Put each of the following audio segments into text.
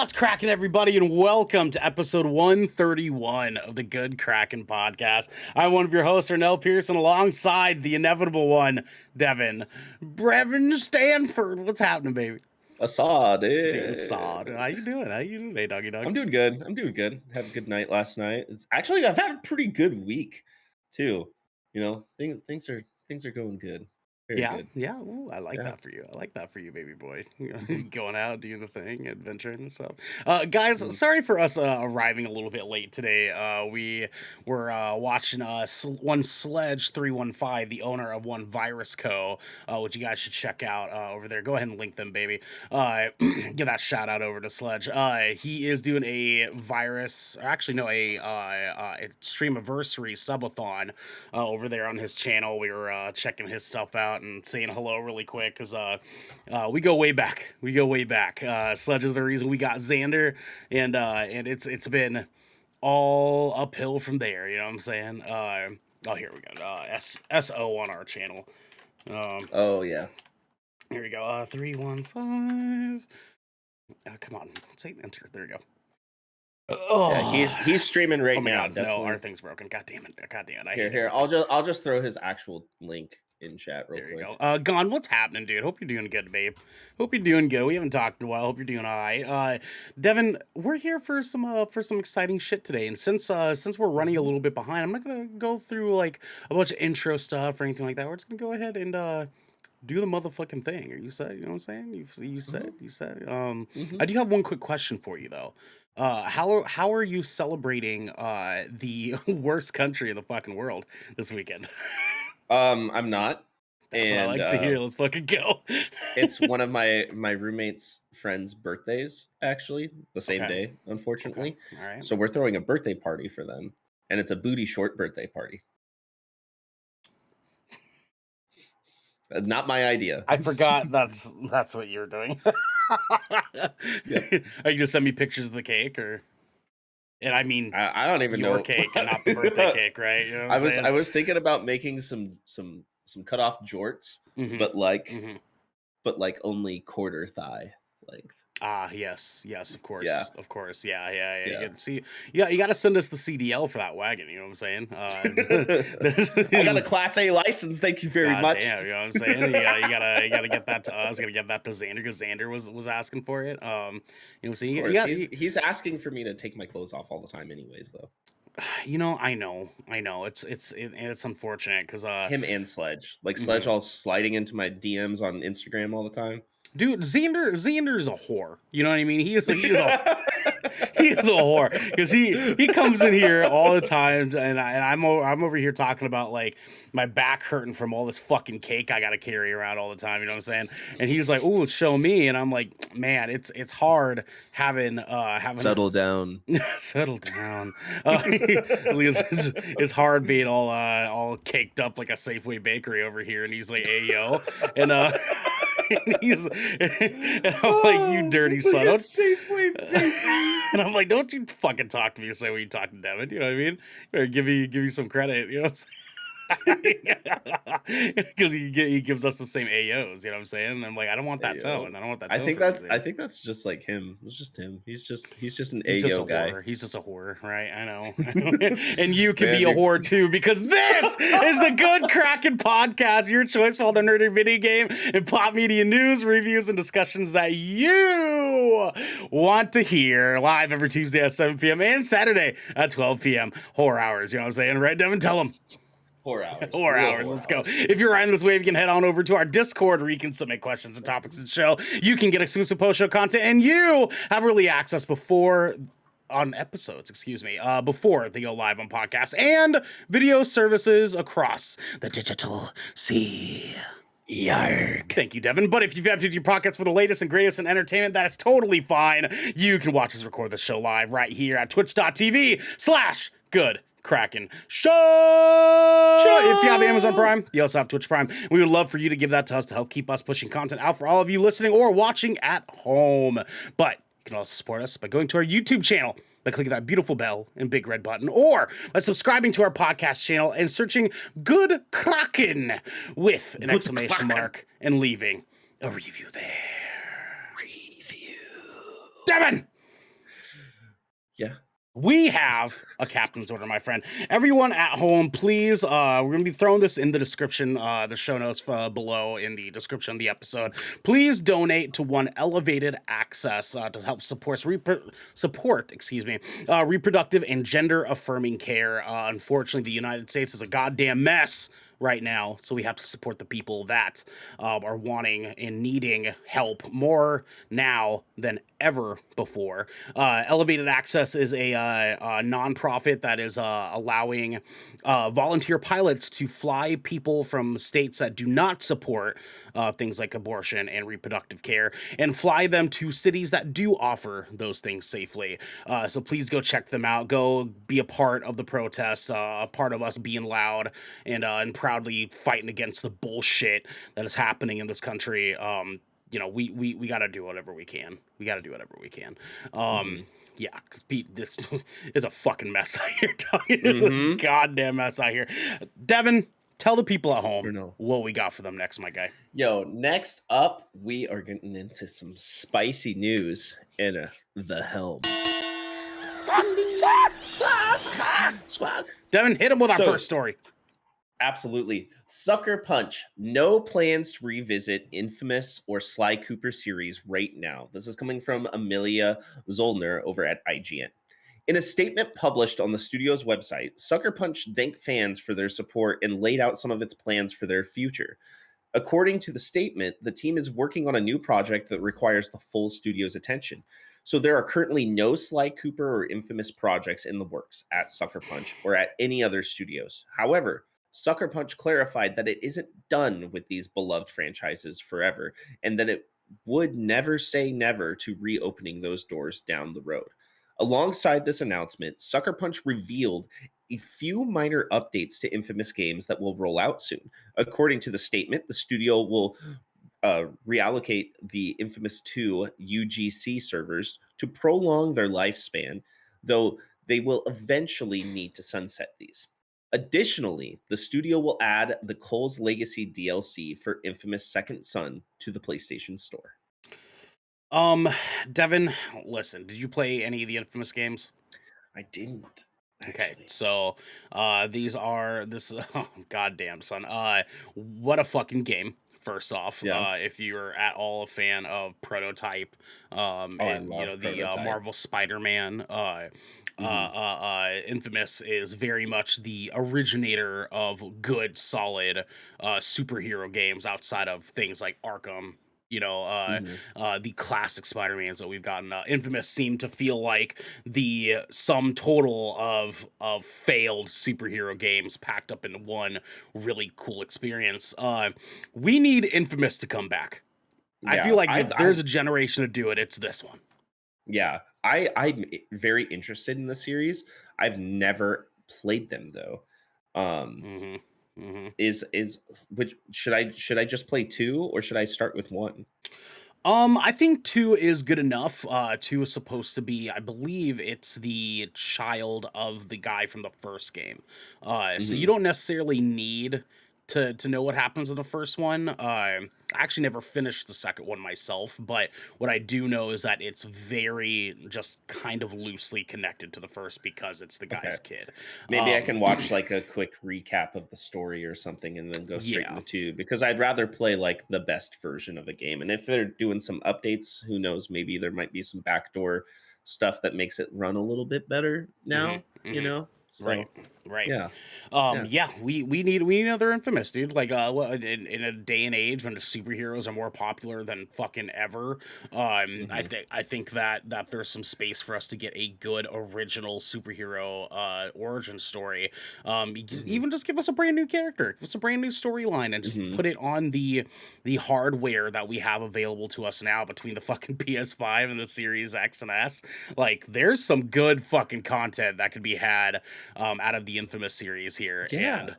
What's cracking, everybody, and welcome to episode 131 of the Good Kraken podcast. I'm one of your hosts, Arnell Pearson, alongside the inevitable one, Devin Brevin Stanford. What's happening, baby? Assad, Dude, Assad. How you doing? Hey, doggy dog? I'm doing good. Had a good night last night. I've had a pretty good week, too. You know, things are going good. Very good. Yeah. Ooh, I like that for you. I like that for you, baby boy. Going out, doing the thing, adventuring and stuff. Guys, sorry for us arriving a little bit late today. We were watching one Sledge 315, the owner of One Virus Co., which you guys should check out over there. Go ahead and link them, baby. Give that shout out over to Sledge. He is doing a streamiversary subathon over there on his channel. We were checking his stuff out and saying hello really quick because we go way back. Sledge is the reason we got Xander, and it's been all uphill from there. You know what I'm saying? Here we go. SO on our channel. Oh yeah. Here we go. 315. Come on, say enter. There we go. Oh, yeah, he's streaming right now. God, no, our thing's broken. God damn it. Here. I'll just throw his actual link in chat real quick. There you go. Gon, what's happening, dude? Hope you're doing good, babe. Hope you're doing good. We haven't talked in a while. Hope you're doing all right. Devin, we're here for some exciting shit today. And since we're running a little bit behind, I'm not gonna go through like a bunch of intro stuff or anything like that. We're just gonna go ahead and do the motherfucking thing. Are you set? You know what I'm saying? You said. I do have one quick question for you though. How are you celebrating the worst country in the fucking world this weekend? I'm not. That's what I like to hear. Let's fucking go. It's one of my roommate's friends' birthdays, actually, the same day, unfortunately. Okay. All right. So we're throwing a birthday party for them, and it's a booty short birthday party. Not my idea. I forgot that's what you were doing. Yep. Are you just send me pictures of the cake, or? And I mean, I don't even your know cake and not the birthday cake, right? You know I was thinking about making some cut off jorts, but like only quarter thigh length. Yes, of course. Yeah. You got to send us the CDL for that wagon. You know what I'm saying? I got a Class A license. Thank you very much. Damn, you know what I'm saying? You gotta get that to us. Gotta get that to Xander because Xander was asking for it. You know, so he's asking for me to take my clothes off all the time, anyways, though. You know, I know. It's unfortunate because him and Sledge, Sledge, all sliding into my DMs on Instagram all the time. Dude, Xander is a whore. You know what I mean? He is a whore because he comes in here all the time, and I'm over here talking about like my back hurting from all this fucking cake I gotta carry around all the time. You know what I'm saying? And he's like, "Ooh, show me," and I'm like, "Man, it's hard having settle down." It's hard being all caked up like a Safeway bakery over here, and he's like, "Hey yo," and and I'm like, "You dirty son." And I'm like, "Don't you fucking talk to me the same way you talk to Devin." You know what I mean? Or give me some credit. You know what I'm saying? Because he gives us the same AOs, you know what I'm saying? And I'm like, I don't want that tone. I think that's just like him. It's just him. He's just an AO guy. Whore. He's just a whore, right? I know. And you can be a whore too, because this is the Good Kraken podcast, your choice for all the nerdy video game and pop media news, reviews, and discussions that you want to hear, live every Tuesday at 7 p.m. and Saturday at 12 p.m. Horror hours, you know what I'm saying? Right, Devin? Tell them. 4 hours. 4 hours. Let's go. If you're riding this wave, you can head on over to our Discord where you can submit questions and topics of the show. You can get exclusive post-show content, and you have early access before they go live on podcasts and video services across the digital sea. Yarg. Thank you, Devin. But if you've emptied your pockets for the latest and greatest in entertainment, that is totally fine. You can watch us record the show live right here at twitch.tv/Good Kraken Show. If you have Amazon Prime, you also have Twitch Prime. We would love for you to give that to us to help keep us pushing content out for all of you listening or watching at home. But you can also support us by going to our YouTube channel, by clicking that beautiful bell and big red button, or by subscribing to our podcast channel and searching Good Kraken with an exclamation mark and leaving a review there. Devin! We have a captain's order, my friend. Everyone at home, please, we're going to be throwing this in the description, the show notes below in the description of the episode. Please donate to One Elevated Access to help support, reproductive and gender affirming care. Unfortunately, the United States is a goddamn mess right now, so we have to support the people that are wanting and needing help more now than ever before. Elevated Access is a nonprofit that is allowing volunteer pilots to fly people from states that do not support things like abortion and reproductive care and fly them to cities that do offer those things safely. So please go check them out. Go be a part of the protests, a part of us being loud and proudly fighting against the bullshit that is happening in this country. We got to do whatever we can. We got to do whatever we can. Yeah, 'cause this is a fucking mess out here. It's a goddamn mess out here. Devin, tell the people at home what we got for them next, my guy. Yo, next up, we are getting into some spicy news in the helm. Squawk. Devin, hit him with our first story. Absolutely. Sucker Punch. No plans to revisit Infamous or Sly Cooper series right now. This is coming from Amelia Zollner over at IGN. In a statement published on the studio's website, Sucker Punch thanked fans for their support and laid out some of its plans for their future. According to the statement, the team is working on a new project that requires the full studio's attention. So there are currently no Sly Cooper or Infamous projects in the works at Sucker Punch or at any other studios. However, Sucker Punch clarified that it isn't done with these beloved franchises forever, and that it would never say never to reopening those doors down the road. Alongside this announcement, Sucker Punch revealed a few minor updates to Infamous games that will roll out soon. According to the statement, the studio will reallocate the Infamous 2 UGC servers to prolong their lifespan, though they will eventually need to sunset these. Additionally, the studio will add the Cole's Legacy DLC for Infamous Second Son to the PlayStation Store. Devin, listen, did you play any of the Infamous games? I didn't. Okay, so oh, goddamn son. What a fucking game. First off, if you're at all a fan of Prototype, and the Marvel Spider-Man, Infamous is very much the originator of good, solid superhero games outside of things like Arkham. The classic Spider-Mans that we've gotten. Infamous seemed to feel like the sum total of failed superhero games packed up into one really cool experience. We need Infamous to come back. I feel like if there's a generation to do it, it's this one. Yeah, I'm very interested in the series. I've never played them though. Is which should I just play 2 or should I start with 1? I think 2 is good enough. 2 is supposed to be, I believe it's the child of the guy from the first game. So you don't necessarily need to know what happens in the first one. I actually never finished the second one myself, but what I do know is that it's very just kind of loosely connected to the first because it's the guy's kid. Maybe I can watch like a quick recap of the story or something and then go straight into 2 because I'd rather play like the best version of a game. And if they're doing some updates, who knows, maybe there might be some backdoor stuff that makes it run a little bit better now, you know? So, right. Yeah. We need another Infamous, dude. Like, in a day and age when the superheroes are more popular than fucking ever, I think that there's some space for us to get a good original superhero origin story. Even just give us a brand new character, give us a brand new storyline, and just put it on the hardware that we have available to us now between the fucking PS5 and the Series X and S. Like, there's some good fucking content that could be had out of the Infamous series here. And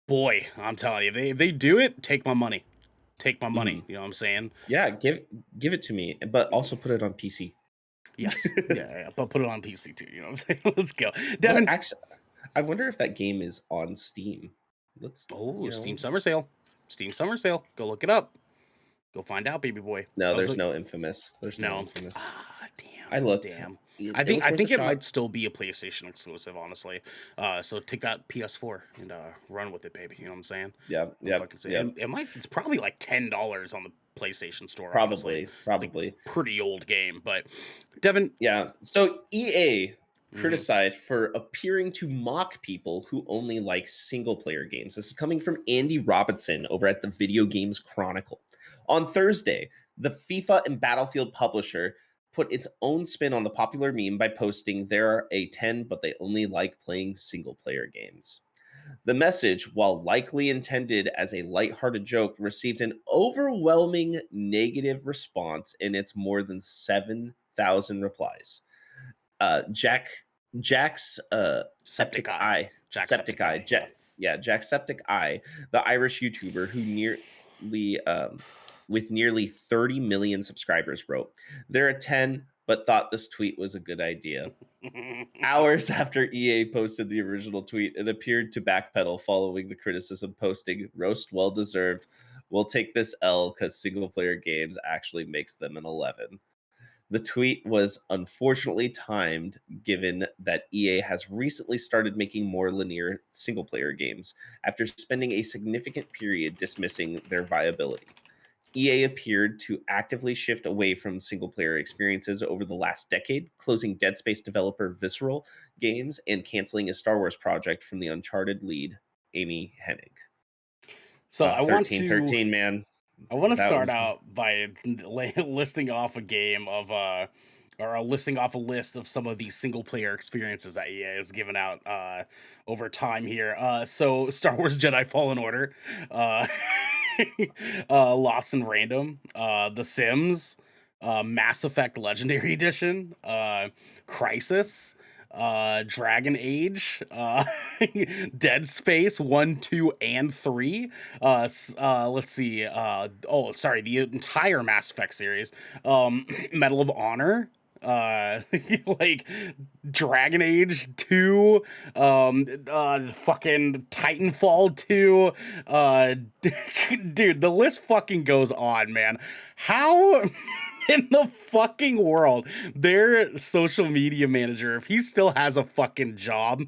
boy, I'm telling you, if they do it, take my money. Take my money. You know what I'm saying? Yeah, give it to me, but also put it on PC. Yes. yeah, but put it on PC too. You know what I'm saying? Let's go. Devin. Actually, I wonder if that game is on Steam. Steam Summer Sale. Steam Summer Sale. Go look it up. Go find out, baby boy. No, there's no Infamous. There's no Infamous. Ah, damn. I looked. Damn. I It think was I worth a think it shot. might still be a PlayStation exclusive, honestly. So take that PS4 and run with it, baby. You know what I'm saying? Yep, I'm yep, fucking saying yep. it's probably like $10 on the PlayStation Store, honestly. Probably, It's like probably. pretty old game, but Devin. Yeah. So EA Mhm. criticized for appearing to mock people who only like single player games. This is coming from Andy Robinson over at the Video Games Chronicle. On Thursday, the FIFA and Battlefield publisher put its own spin on the popular meme by posting there are a 10, but they only like playing single player games. The message, while likely intended as a lighthearted joke, received an overwhelming negative response in its more than 7,000 replies. Jack Jack's Septic Septic Eye. Eye, Jack Septic Eye. Yeah. Jack Septic Eye, the Irish YouTuber who nearly with nearly 30 million subscribers wrote, "They're a 10, but thought this tweet was a good idea." Hours after EA posted the original tweet, it appeared to backpedal following the criticism, posting, "Roast well deserved. We'll take this L because single player games actually makes them an 11." The tweet was unfortunately timed, given that EA has recently started making more linear single player games after spending a significant period dismissing their viability. EA appeared to actively shift away from single player experiences over the last decade, closing Dead Space developer Visceral Games and canceling a Star Wars project from the Uncharted lead, Amy Hennig. So I want to 1313, man. I want to That start was out by listing off a game of or listing off a list of some of the single player experiences that EA has given out over time here. So Star Wars Jedi Fallen Order, uh, Lost in Random, The Sims, Mass Effect Legendary Edition, Crisis, Dragon Age, Dead Space 1, 2, and 3. Let's see. Oh, sorry, the entire Mass Effect series. Medal of Honor. Like Dragon Age 2, fucking Titanfall 2, dude, the list fucking goes on, man. How in the fucking world their social media manager, if he still has a fucking job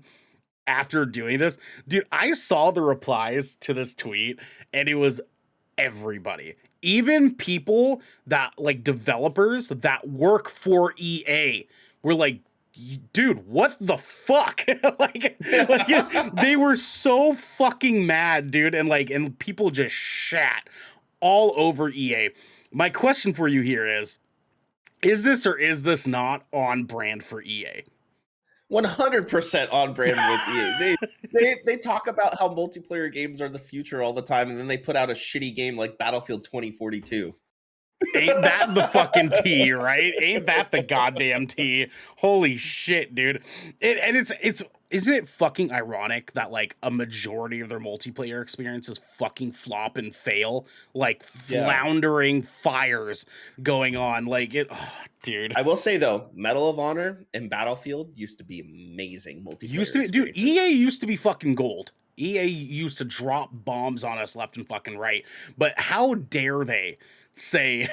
after doing this, dude, I saw the replies to this tweet and it was everybody, even people that like developers that work for EA were like, dude, what the fuck? They were so fucking mad, dude, and people just shat all over EA. My question for you here is this or is this not on brand for EA? 100% on brand with EA. They talk about how multiplayer games are the future all the time, and then they put out a shitty game like Battlefield 2042. Ain't that the fucking tea, right? Ain't that the goddamn tea? Holy shit, dude! And it's isn't it fucking ironic that like a majority of their multiplayer experiences fucking flop and fail, like Yeah. floundering fires going on, like it, oh, dude. I will say though, Medal of Honor and Battlefield used to be amazing Used multiplayer to be, dude. experiences. EA used to be fucking gold. EA used to drop bombs on us left and fucking right. But how dare they say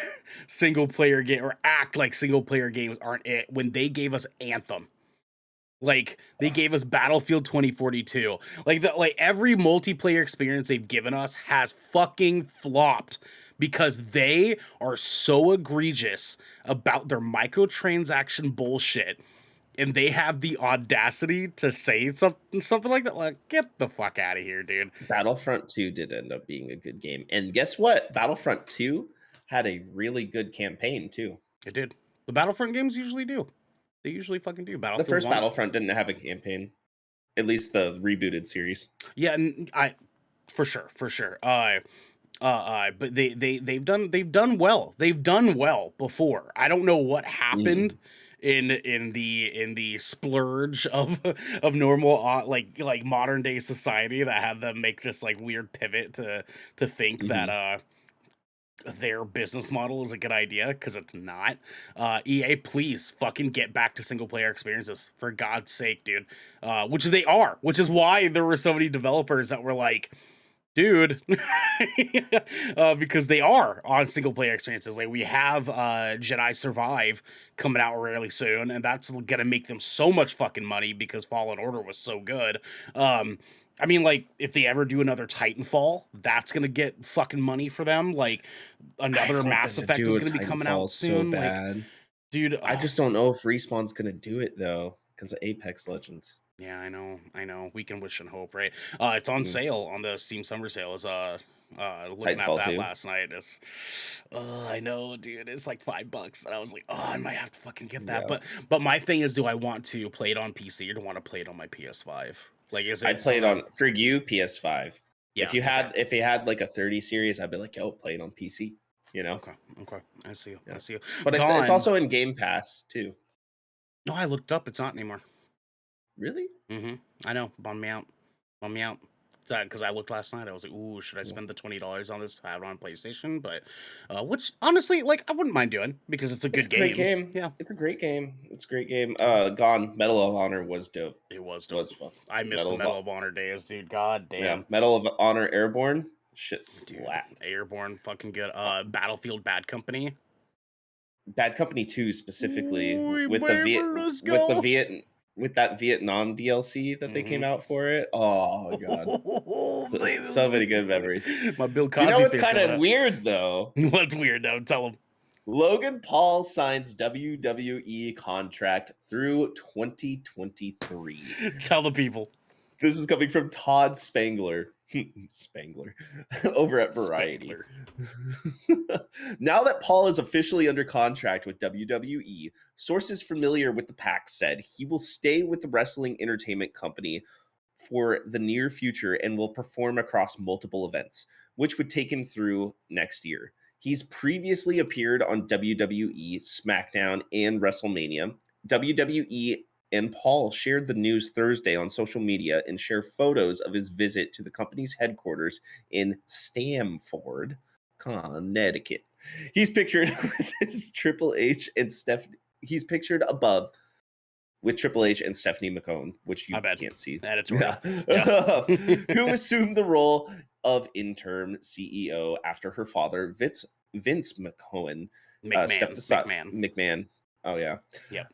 single player game or act like single player games aren't it when they gave us Anthem? Like they gave us Battlefield 2042. Like every multiplayer experience they've given us has fucking flopped because they are so egregious about their microtransaction bullshit and they have the audacity to say something like that. Like, get the fuck out of here, dude. Battlefront 2 did end up being a good game. And guess what? Battlefront 2 had a really good campaign too. It did. The Battlefront games usually do. They usually fucking do. The Battlefield first 1. Battlefront didn't have a campaign, at least the rebooted series. Yeah, and I for sure, for sure. But they've done well. They've done well before. I don't know what happened Mhm. in the splurge of normal like modern day society that had them make this like weird pivot to think that Mhm. their business model is a good idea because it's not. EA, please fucking get back to single player experiences for God's sake, dude. Which they are, which is why there were so many developers that were like, dude. Because they are on single player experiences. Like we have Jedi Survive coming out really soon, and that's gonna make them so much fucking money because Fallen Order was so good. I mean, like, if they ever do another Titanfall, that's gonna get fucking money for them. Like, I another want Mass them to Effect do is a gonna be coming out Titanfall so soon. Like, bad. dude, I just don't know if Respawn's gonna do it though, because of Apex Legends. yeah, I know. We can wish and hope, right? It's on Mm. sale on the Steam Summer Sale. Is looking at Titanfall that 2. last night. It's, I know, dude. It's like $5, and I was like, oh, I might have to fucking get that. Yeah. But my thing is, do I want to play it on PC or do I want to play it on my PS5? Like, is it I'd play it something? on for you PS5. Yeah. If you had like a 30 series, I'd be like, yo, play it on PC. You know? Okay. Okay. I see you. I Yeah. see you. But it's Gone. also in Game Pass too. No, I looked up. It's not anymore. Really? Mm-hmm. I know. Bummed me out. Bummed me out. Because I looked last night, I was like, "Ooh, should I Yeah. spend the $20 on this to have it on PlayStation?" But, which honestly, like, I wouldn't mind doing because it's a It's good a great game. game. Yeah, It's a great game. It's a great game. Gone. Medal of Honor was dope. it was dope. Was fun. I miss the Medal of Honor days, dude. God Yeah. damn, Medal of Honor Airborne. Shit dude. slapped. Airborne, fucking good. Uh, Battlefield Bad Company. Bad Company 2 specifically Ooh, with baby, let's The go. with that Vietnam DLC that they came Mm-hmm. out for it. Oh my god. Oh, baby, So let's many good go. memories. My Bill You know Cosby what's face kind coming of up. weird though? What's weird though? Tell him. Logan Paul signs WWE contract through 2023. Tell the people. This is coming from Todd Spangler. Spangler over at Variety. Spangler. Now that Paul is officially under contract with WWE, sources familiar with the pact said he will stay with the wrestling entertainment company for the near future and will perform across multiple events, which would take him through next year. He's previously appeared on WWE, SmackDown, and WrestleMania. WWE and Paul shared the news Thursday on social media and shared photos of his visit to the company's headquarters in Stamford, Connecticut. He's pictured with his Triple H and Stephanie. He's pictured above with Triple H and Stephanie McMahon, which you I bet. can't see. Editorial. Yeah. Yeah. Who assumed the role of interim CEO after her father, Vince McMahon, stepped aside. McMahon. Oh, yeah. Yep.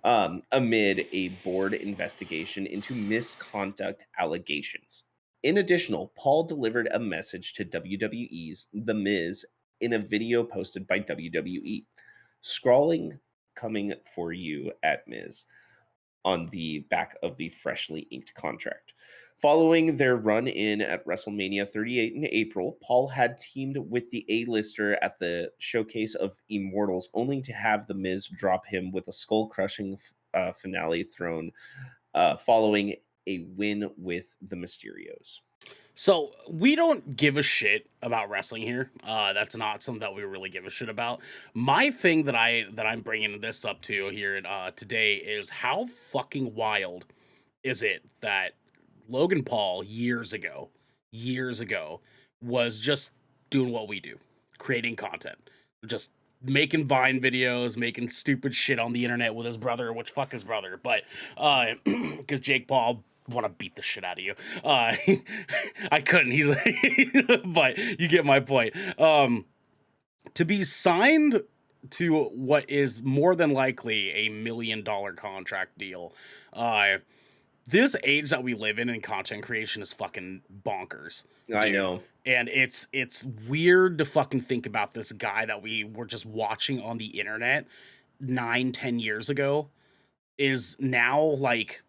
Amid a board investigation into misconduct allegations. In addition, Paul delivered a message to WWE's The Miz in a video posted by WWE. Scrawling, coming for you at Miz on the back of the freshly inked contract. Following their run in at WrestleMania 38 in April, Paul had teamed with the A-lister at the showcase of Immortals, only to have The Miz drop him with a skull-crushing finale thrown following a win with the Mysterios. So we don't give a shit about wrestling here. That's not something that we really give a shit about. My thing that I'm bringing this up to here today is how fucking wild is it that Logan Paul years ago was just doing what we do, creating content, just making Vine videos, making stupid shit on the internet with his brother, which fuck his brother, but because Jake Paul want to beat the shit out of you. I couldn't. He's but you get my point. To be signed to what is more than likely a $1 million contract deal. This age that we live in content creation is fucking bonkers. I Dude. know. And it's weird to fucking think about this guy that we were just watching on the internet 9-10 years ago is now like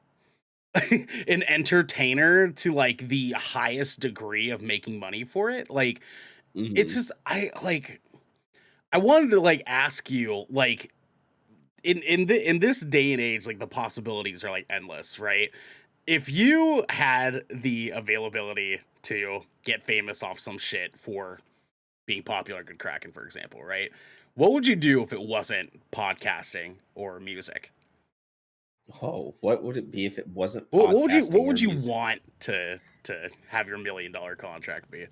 an entertainer to like the highest degree of making money for it. Like it's just I wanted to like ask you like in this day and age, like the possibilities are like endless, right? If you had the availability to get famous off some shit for being popular at Kraken, for example, right? What would you do if it wasn't podcasting or music? Oh, what would it be if it wasn't What podcasting would or you music? want to have your $1 million contract be?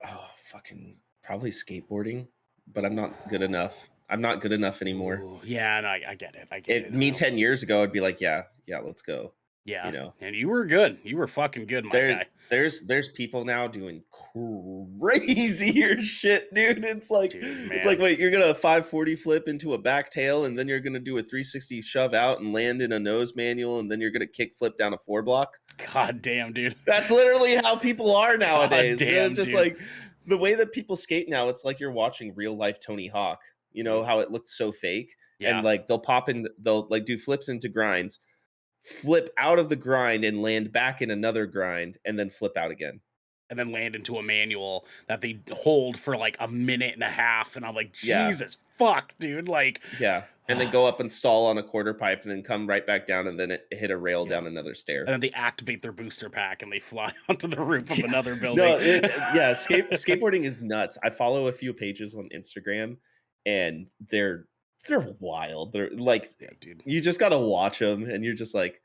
Oh, fucking probably skateboarding, but I'm not good enough. I'm not good enough anymore. Ooh, yeah, no, I get it. I get it. Me 10 years ago, I'd be like, yeah, let's go. You Yeah, know, and you were good. You were fucking good, my there's guy. there's people now doing crazier shit, dude. Dude, It's like, man. wait, you're gonna 540 flip into a back tail, and then you're gonna do a 360 shove out and land in a nose manual, and then you're gonna kick flip down a 4 block. God damn, dude. That's literally how people are God nowadays. damn, Just dude. like the way that people skate now, it's like you're watching real life Tony Hawk. You know Mm, how it looks so fake, and yeah. like they'll like do flips into grinds, flip out of the grind and land back in another grind, and then flip out again. And then land into a manual that they hold for like a minute and a half. And I'm like, Yeah, Jesus fuck, dude. Like, yeah, and then go up and stall on a quarter pipe, and then come right back down, and then it hit a rail yeah. down another And stair. then they activate their booster pack and they fly onto the roof of Yeah, another building. no, yeah, skateboarding is nuts. I follow a few pages on Instagram, and they're wild. They're like, Yeah, dude. you just gotta watch them, and you're just like,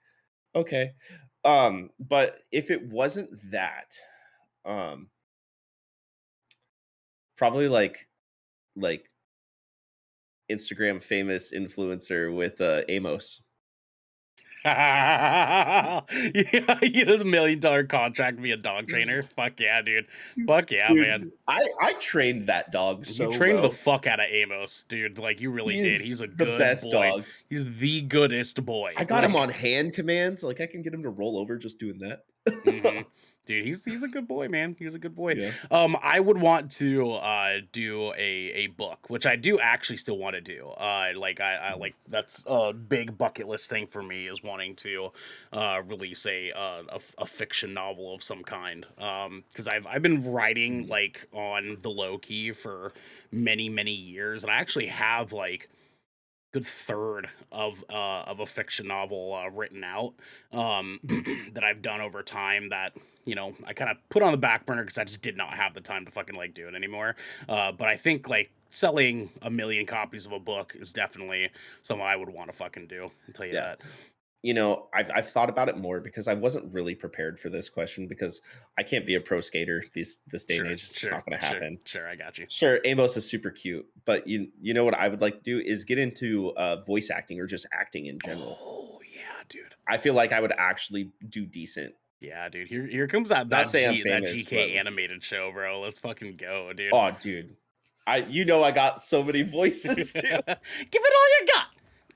okay. But if it wasn't that, um, probably like Instagram famous influencer with Amos. Yeah, he does $1 million contract to be a dog trainer. Fuck yeah, dude. Fuck yeah, man. Dude, I trained that dog You so trained the well. fuck out of Amos, dude. Like you really He did. is He's a the good best boy. dog. He's the goodest boy. I got him Like, on hand commands. Like I can get him to roll over just doing that. mhm. Dude, he's a good boy, man. He's a good boy. Yeah. I would want to do a book, which I do actually still want to do. I like that's a big bucket list thing for me is wanting to release a fiction novel of some kind. Because I've been writing Mhm. like on the low key for many years, and I actually have like good third of a fiction novel written out Mhm. that I've done over time that I kind of put on the back burner because I just did not have the time to fucking like do it anymore. But I think like selling 1 million copies of a book is definitely something I would want to fucking do. I'll tell you Yeah. that. I've thought about it more because I wasn't really prepared for this question because I can't be a pro skater this day and Sure, age. It's just sure, not going to sure, happen. sure. I got you. Sure, Amos is super cute, but you know what I would like to do is get into voice acting or just acting in general. Oh yeah, dude. I feel like I would actually do decent. Yeah, dude. Here comes that Not that say I'm G that famous, but GK animated show, bro. Let's fucking go, dude. oh, dude, I got so many voices Give too. it all you got.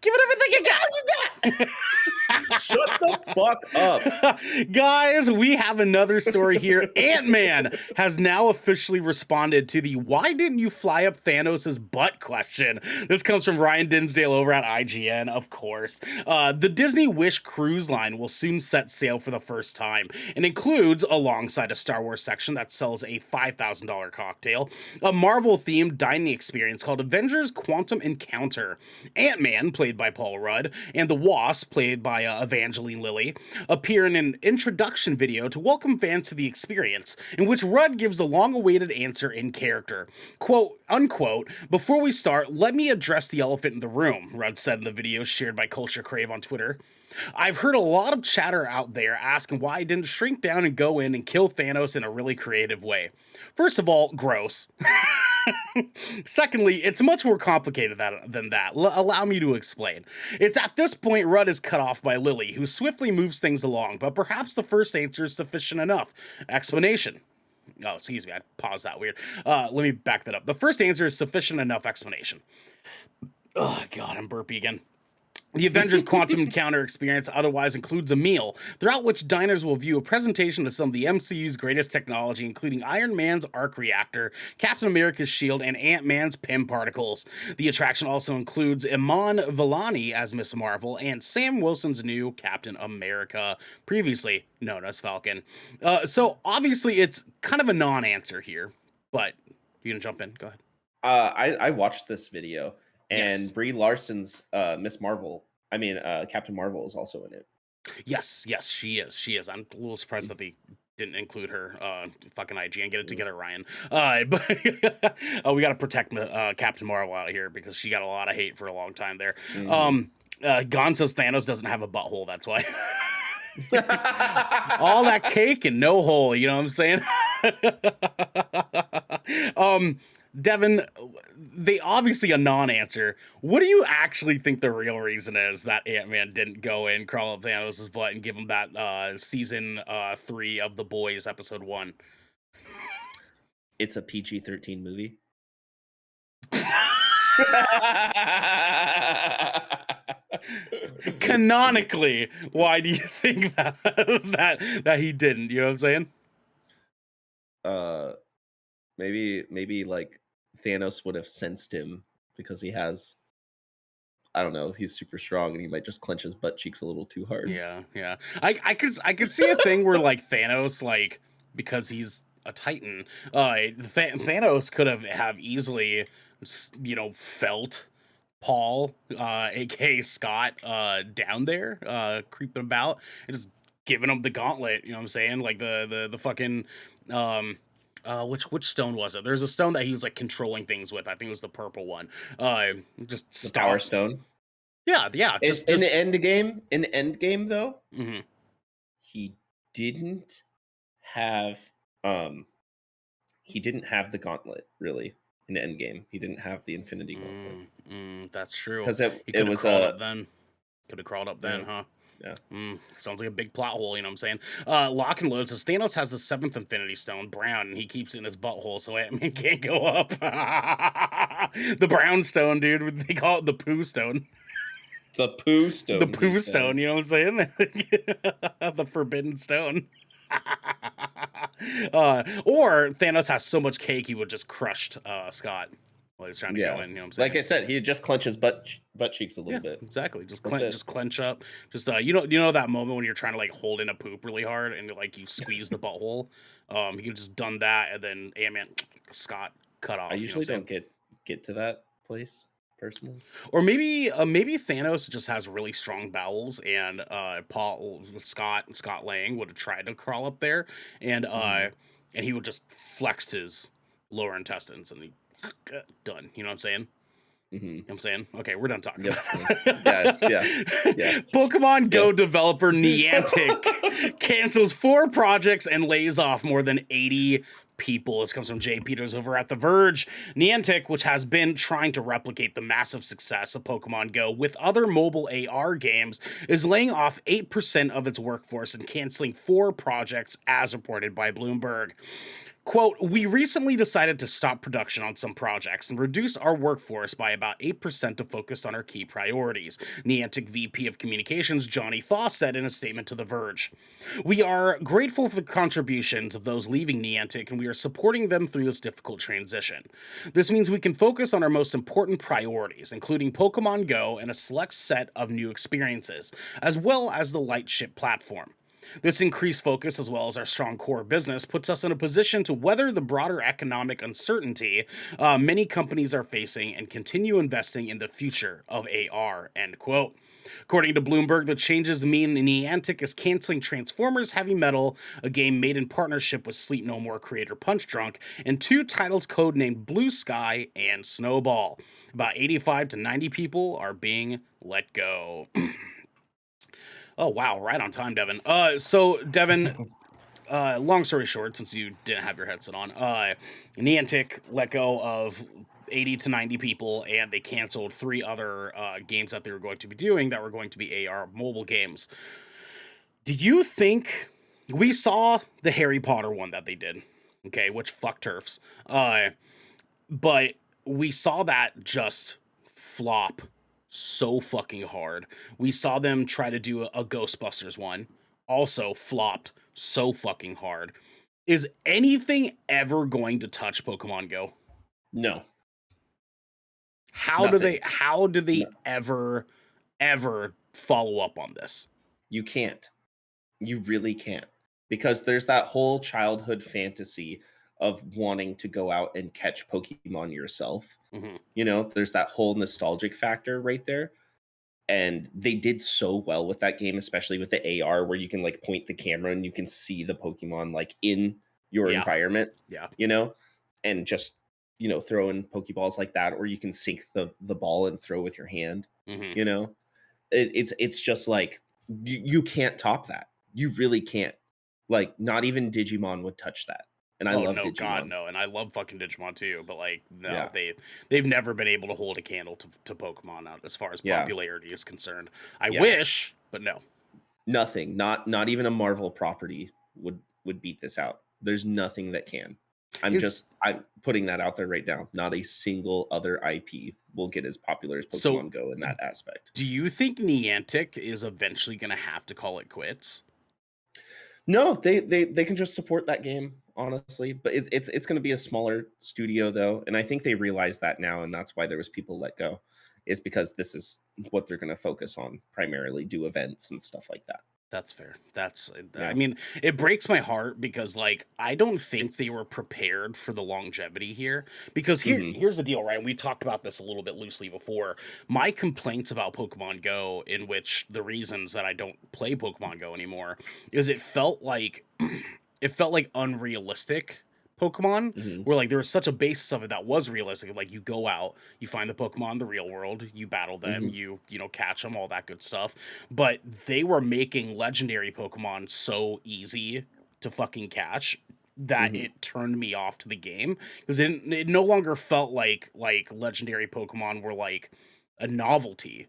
Give it everything you got. Shut the fuck up. Guys, we have another story here. Ant-Man has now officially responded to the "why didn't you fly up Thanos' butt" question. This comes from Ryan Dinsdale over at IGN, of course. The Disney Wish cruise line will soon set sail for the first time and includes, alongside a Star Wars section that sells a $5,000 cocktail, a Marvel-themed dining experience called Avengers Quantum Encounter. Ant-Man, played by Paul Rudd, and the Wasp, played by Evangeline Lilly, appear in an introduction video to welcome fans to the experience, in which Rudd gives a long-awaited answer in character. Quote, unquote, "Before we start, let me address the elephant in the room," Rudd said in the video shared by Culture Crave on Twitter. "I've heard a lot of chatter out there asking why I didn't shrink down and go in and kill Thanos in a really creative way. First of all, gross. Secondly, it's much more complicated than that. Allow me to explain. It's at this point Rudd is cut off by Lily, who swiftly moves things along, but perhaps the first answer is sufficient enough. Explanation." Oh, excuse me, I paused that weird. Let me back that up. The first answer is sufficient enough explanation. Oh, God, I'm burpy again. The Avengers Quantum Encounter experience otherwise includes a meal, throughout which diners will view a presentation of some of the MCU's greatest technology, including Iron Man's arc reactor, Captain America's shield, and Ant-Man's Pym particles. The attraction also includes Iman Vellani as Miss Marvel and Sam Wilson's new Captain America, previously known as Falcon. So obviously it's kind of a non-answer here, but you gonna jump in? Go ahead. I watched this video, Yes. and Brie Larson's Miss Marvel. I mean, Captain Marvel is also in it. Yes, yes, she is. She is. I'm a little surprised that they didn't include her. Fucking IGN, get it together, Ryan. But we got to protect Captain Marvel out here because she got a lot of hate for a long time there. Mhm. Gon says Thanos doesn't have a butthole. That's why. All that cake and no hole. You know what I'm saying? um, Devin, they obviously a non-answer. What do you actually think the real reason is that Ant-Man didn't go in, crawl up Thanos' butt, and give him that season 3 of The Boys episode 1? It's a PG-13 movie. Canonically, why do you think that he didn't? You know what I'm saying? Maybe like Thanos would have sensed him because he has, I don't know, he's super strong and he might just clench his butt cheeks a little too hard. Yeah. I could see a thing where like Thanos, like, because he's a Titan, Thanos could have easily, felt Paul, aka Scott, down there, creeping about and just giving him the gauntlet. You know what I'm saying? Like the fucking which stone was it? There's a stone that he was like controlling things with. I think it was the purple one. Just The stop. Power Stone. Yeah. In the end game though, Mhm. he didn't have the gauntlet really. In the end game, he didn't have the Infinity Gauntlet. That's true. Because He it could have was crawled up then. Could have crawled up then, Yeah. huh? Yeah. Sounds like a big plot hole, you know what I'm saying? Lock and Load says Thanos has the 7th Infinity Stone, brown, and he keeps it in his butthole so Ant-Man can't go up. The brown stone, dude. They call it the poo stone. The poo stone. The poo stone, you know what I'm saying? The forbidden stone. Or Thanos has so much cake he would just crushed Scott while he's trying to go in, you know what I'm saying? Like I said, he just clenches butt cheeks a little bit. Exactly. Just That's clench up. Just you know that moment when you're trying to like hold in a poop really hard and like you squeeze the butthole. He could just done that and then Ant-Man Scott cut off. I usually don't get to that place personally. Or maybe Thanos just has really strong bowels and Scott Lang would have tried to crawl up there and he would just flexed his lower intestines and he done. You know what I'm saying? Mm-hmm. You know what I'm saying? Okay, we're done talking Yep. about this. Yeah. Pokemon Go developer Niantic cancels 4 projects and lays off more than 80 people. This comes from Jay Peters over at The Verge. Niantic, which has been trying to replicate the massive success of Pokemon Go with other mobile AR games, is laying off 8% of its workforce and canceling 4 projects as reported by Bloomberg. Quote, we recently decided to stop production on some projects and reduce our workforce by about 8% to focus on our key priorities, Niantic VP of Communications Johnny Thaw said in a statement to The Verge. We are grateful for the contributions of those leaving Niantic and we are supporting them through this difficult transition. This means we can focus on our most important priorities, including Pokemon Go and a select set of new experiences, as well as the Lightship platform. This increased focus, as well as our strong core business, puts us in a position to weather the broader economic uncertainty many companies are facing and continue investing in the future of AR, end quote. According to Bloomberg, the changes mean Niantic is canceling Transformers Heavy Metal, a game made in partnership with Sleep No More creator Punch Drunk, and 2 titles codenamed Blue Sky and Snowball. About 85 to 90 people are being let go. Oh, wow. Right on time, Devin. So, Devin, long story short, since you didn't have your headset on, Niantic let go of 80 to 90 people, and they canceled 3 other games that they were going to be doing that were going to be AR mobile games. Do you think we saw the Harry Potter one that they did? Okay, which fuck turfs. But we saw that just flop so fucking hard. We saw them try to do a Ghostbusters one, also flopped so fucking hard. Is anything ever going to touch Pokemon Go? No. How do they ever follow up on this? You can't. You really can't. Because there's that whole childhood fantasy of wanting to go out and catch Pokemon yourself. Mm-hmm. You know, there's that whole nostalgic factor right there. And they did so well with that game, especially with the AR where you can like point the camera and you can see the Pokemon like in your environment. Yeah. You know, and just, you know, throw in Pokeballs like that, or you can sink the ball and throw with your hand. Mm-hmm. You know, it's just like you can't top that. You really can't. Like, not even Digimon would touch that. and I Oh love no, God Digimon. no, and I love fucking Digimon too, but like no, Yeah, they've never been able to hold a candle to Pokemon out as far as yeah, popularity is concerned. I yeah. wish, but no. Nothing, not even a Marvel property would beat this out. There's nothing that can. It's I'm putting that out there right now. Not a single other IP will get as popular as so. Pokemon Go in that aspect. Do you think Niantic is eventually going to have to call it quits? No, they can just support that game, honestly. But it's going to be a smaller studio though, and I think they realize that now, and that's why there was people let go, is because this is what they're going to focus on primarily, do events and stuff like that. That's fair. That's, I Yeah, mean, it breaks my heart because, like, I don't think they it's were prepared for the longevity here. Because hmm here's the deal, right? We talked about this a little bit loosely before. My complaints about Pokemon Go, in which the reasons that I don't play Pokemon Go anymore, is it felt like unrealistic Pokemon, hmm where like there was such a basis of it that was realistic. Like you go out, you find the Pokemon in the real world, you battle them, hmm you know catch them, all that good stuff. But they were making legendary Pokemon so easy to fucking catch that hmm it turned me off to the game because it no longer felt like legendary Pokemon were like a novelty.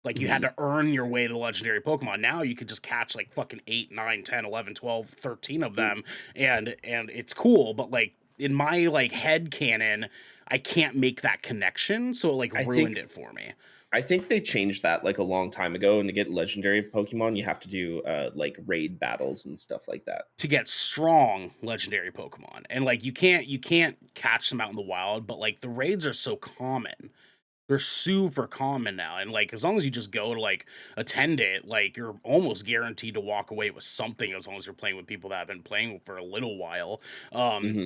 Like you had hmm to earn your way to legendary Pokemon. Now you could just catch like fucking 8, 9, 10, 11, 12, 13 of them and it's cool, but like in my like head canon, I can't make that connection, so it like I ruined think it for me. I think they changed that like a long time ago. And to get legendary Pokemon, you have to do like raid battles and stuff like that. To get strong legendary Pokemon. And like you can't catch them out in the wild, but like the raids are so common. They're super common now, and like as long as you just go to like attend it, like you're almost guaranteed to walk away with something as long as you're playing with people that have been playing for a little while.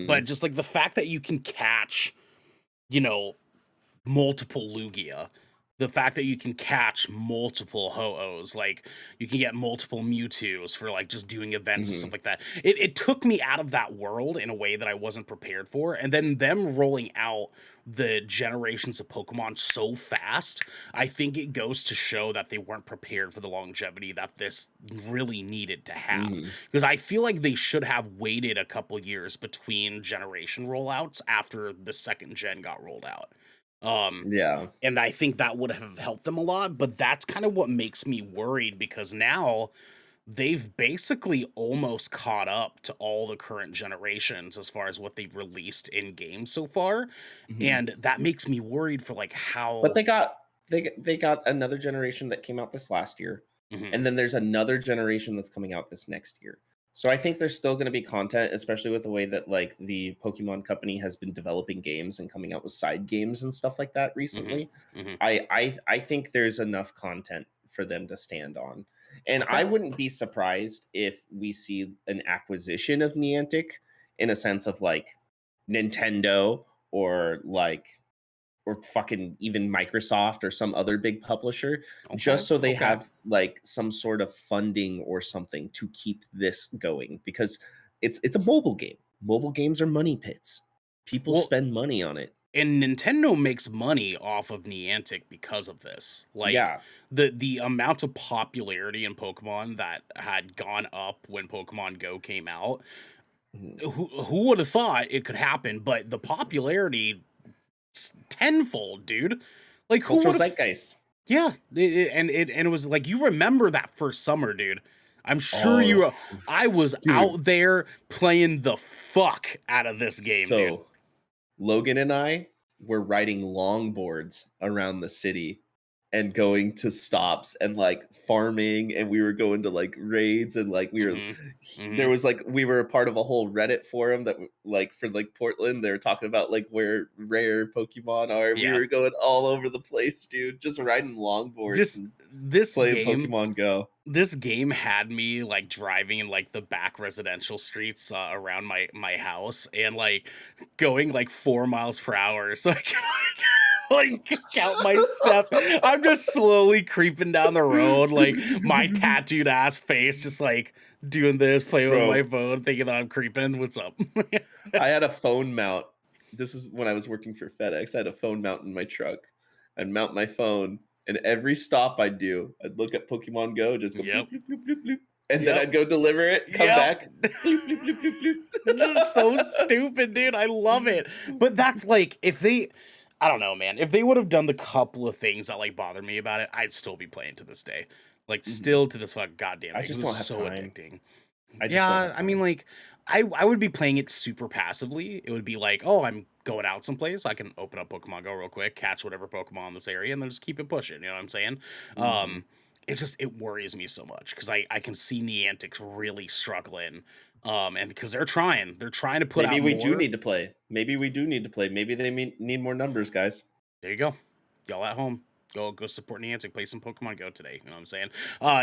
But hmm just like the fact that you can catch, you know, multiple Lugia. The fact that you can catch multiple Ho-Ohs, like you can get multiple Mewtwo's for like just doing events and hmm stuff like that. It took me out of that world in a way that I wasn't prepared for. And then them rolling out the generations of Pokemon so fast, I think it goes to show that they weren't prepared for the longevity that this really needed to have. hmm Because I feel like they should have waited a couple years between generation rollouts after the second gen got rolled out. Um, Yeah. and I think that would have helped them a lot, but that's kind of what makes me worried because now they've basically almost caught up to all the current generations as far as what they've released in games so far. hmm And that makes me worried for like But how they got another generation that came out this last year, Mhm, and then there's another generation that's coming out this next year. So I think there's still going to be content, especially with the way that like the Pokemon company has been developing games and coming out with side games and stuff like that mhm, recently. mhm. I think there's enough content for them to stand on. And Okay. I wouldn't be surprised if we see an acquisition of Niantic in a sense of like Nintendo or fucking even Microsoft or some other big publisher, Okay. just so they Okay. have like some sort of funding or something to keep this going because it's a mobile game. Mobile games are money pits. People Well, spend money on it. and Nintendo makes money off of Niantic because of this. Like Yeah. the amount of popularity in Pokemon that had gone up when Pokemon Go came out. Mhm. Who would have thought it could happen? But the popularity tenfold, dude. Like who Cultural would have? zeitgeist. Yeah, and it was like you remember that first summer, dude. I'm sure you. Oh, I was dude. out there playing the fuck out of this game, dude. So Logan and I were riding longboards around the city and going to stops and like farming, and we were going to like raids, and like Hmm. there Hmm. was like we were a part of a whole Reddit forum that like for like Portland, they were talking about like where rare Pokemon are. We Yeah. were going all over the place, dude, just riding longboards This and this playing game Pokemon Go. this game had me like driving in like the back residential streets around my house and like going like 4 miles per hour so I can like count my steps. I'm just slowly creeping down the road, like my tattooed ass face, just like doing this, playing with my Bro, phone, thinking that I'm creeping. What's up? I had a phone mount. This is when I was working for FedEx. I had a phone mount in my truck. I'd mount my phone, and every stop I'd do, I'd look at Pokemon Go, just go bloop, Yep. bloop, bloop, bloop, bloop. And then Yep. I'd go deliver it, come Yep. back, bloop, bloop, bloop, bloop, bloop. so stupid, dude. I love it. But that's like, I don't know, man. If they would have done the couple of things that like bother me about it, I'd still be playing to this day. Like, still to this fucking goddamn I day. 'Cause just it was don't have so time. addicting. I just don't Yeah, have I mean, time. like, I would be playing it super passively. It would be like, oh, I'm going out someplace. I can open up Pokemon Go real quick, catch whatever Pokemon in this area, and then just keep it pushing. You know what I'm saying? Mhm. It worries me so much because I can see Niantic's really struggling. And because they're trying to put Maybe out we do more. need to play. Maybe we do need to play. Maybe they need more numbers, guys. There you go. Y'all at home. Go support Niantic. Play some Pokemon Go today. You know what I'm saying?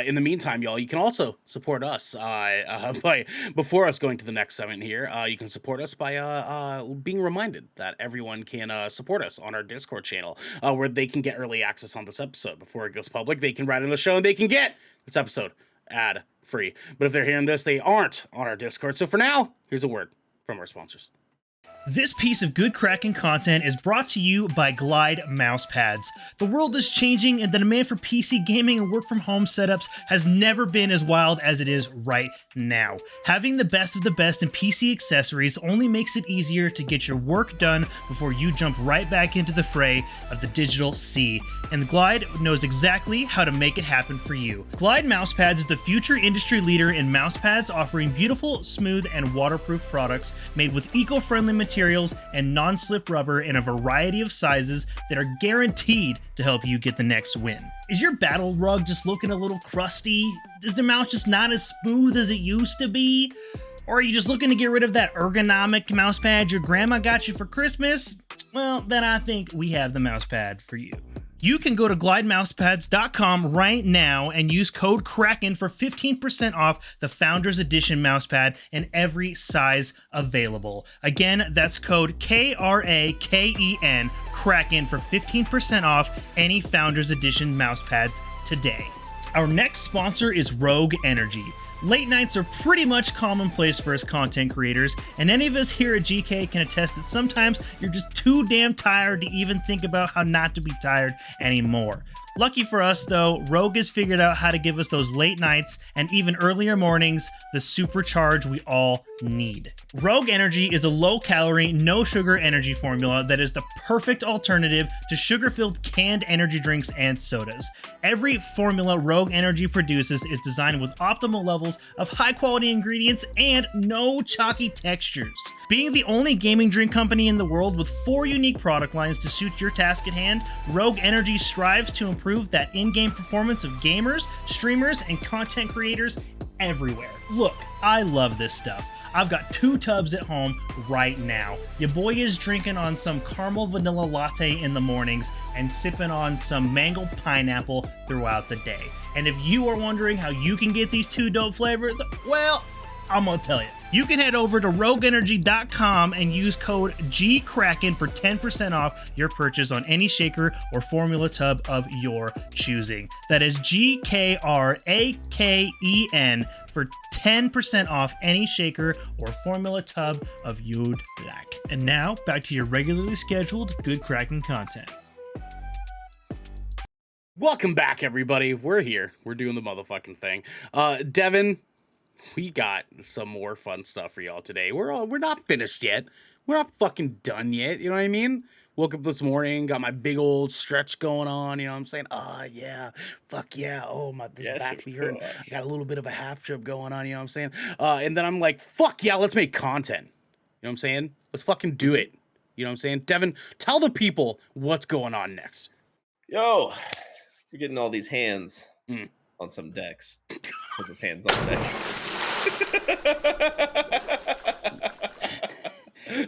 In the meantime, y'all, you can also support us by before us going to the next segment here. You can support us by being reminded that everyone can support us on our Discord channel, where they can get early access on this episode before it goes public. They can write in the show and they can get this episode ad free. But if they're hearing this, they aren't on our Discord. So for now, here's a word from our sponsors. This piece of good Kraken content is brought to you by Glide mousepads. The world is changing, and the demand for PC gaming and work from home setups has never been as wild as it is right now. Having the best of the best in PC accessories only makes it easier to get your work done before you jump right back into the fray of the digital sea. And Glide knows exactly how to make it happen for you. Glide mousepads is the future industry leader in mousepads, offering beautiful, smooth, and waterproof products made with eco-friendly materials and non-slip rubber in a variety of sizes that are guaranteed to help you get the next win. Is your battle rug just looking a little crusty? Is the mouse just not as smooth as it used to be? Or are you just looking to get rid of that ergonomic mousepad your grandma got you for Christmas? Well, then I think we have the mousepad for you. You can go to glidemousepads.com right now and use code Kraken for 15% off the Founders Edition mousepad in every size available. Again, that's code KRAKEN, Kraken, for 15% off any Founders Edition mousepads today. Our next sponsor is Rogue Energy. Late nights are pretty much commonplace for us content creators, and any of us here at GK can attest that sometimes you're just too damn tired to even think about how not to be tired anymore. Lucky for us, though, Rogue has figured out how to give us those late nights and even earlier mornings the supercharge we all need. Rogue Energy is a low-calorie, no-sugar energy formula that is the perfect alternative to sugar-filled canned energy drinks and sodas. Every formula Rogue Energy produces is designed with optimal levels of high-quality ingredients and no chalky textures. Being the only gaming drink company in the world with 4 unique product lines to suit your task at hand, Rogue Energy strives to improve that in-game performance of gamers, streamers, and content creators everywhere. Look, I love this stuff. I've got 2 tubs at home right now. Your boy is drinking on some caramel vanilla latte in the mornings and sipping on some mango pineapple throughout the day. And if you are wondering how you can get these 2 dope flavors, well, I'm gonna tell you. You can head over to rogueenergy.com and use code GKRAKEN for 10% off your purchase on any shaker or formula tub of your choosing. That is GKRAKEN for 10% off any shaker or formula tub of you'd like. And now, back to your regularly scheduled Good Kraken content. Welcome back, everybody. We're here. We're doing the motherfucking thing. Devin, we got some more fun stuff for y'all today. We're not finished yet. We're not fucking done yet. You know what I mean? Woke up this morning, got my big old stretch going on. You know what I'm saying? Oh yeah, fuck yeah. Oh my, this back be hurting. I got a little bit of a half trip going on. You know what I'm saying? And then I'm like, fuck yeah, let's make content. You know what I'm saying? Let's fucking do it. You know what I'm saying? Devin, tell the people what's going on next. Yo, we're getting all these hands Mm. on some decks because it's hands on deck.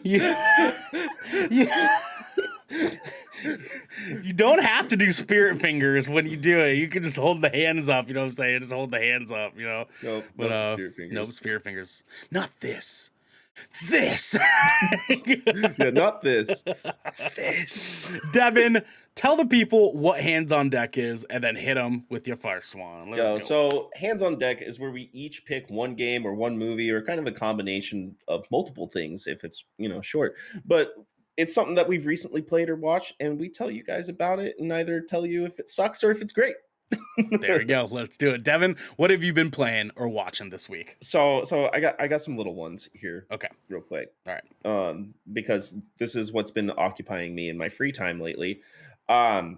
Yeah. Yeah. You don't have to do spirit fingers when you do it. You can just hold the hands up. You know what I'm saying? Just hold the hands up. You know. Nope, But nope, spirit fingers. nope, spirit fingers. Not this. This. Yeah, not this. This. Devin, tell the people what hands on deck is, and then hit them with your first one. Let's go. So hands on deck is where we each pick one game or one movie or kind of a combination of multiple things if it's, short. But it's something that we've recently played or watched, and we tell you guys about it and either tell you if it sucks or if it's great. There we go. Let's do it. Devin, what have you been playing or watching this week? So I got some little ones here. Okay. Real quick. All right. Because this is what's been occupying me in my free time lately. I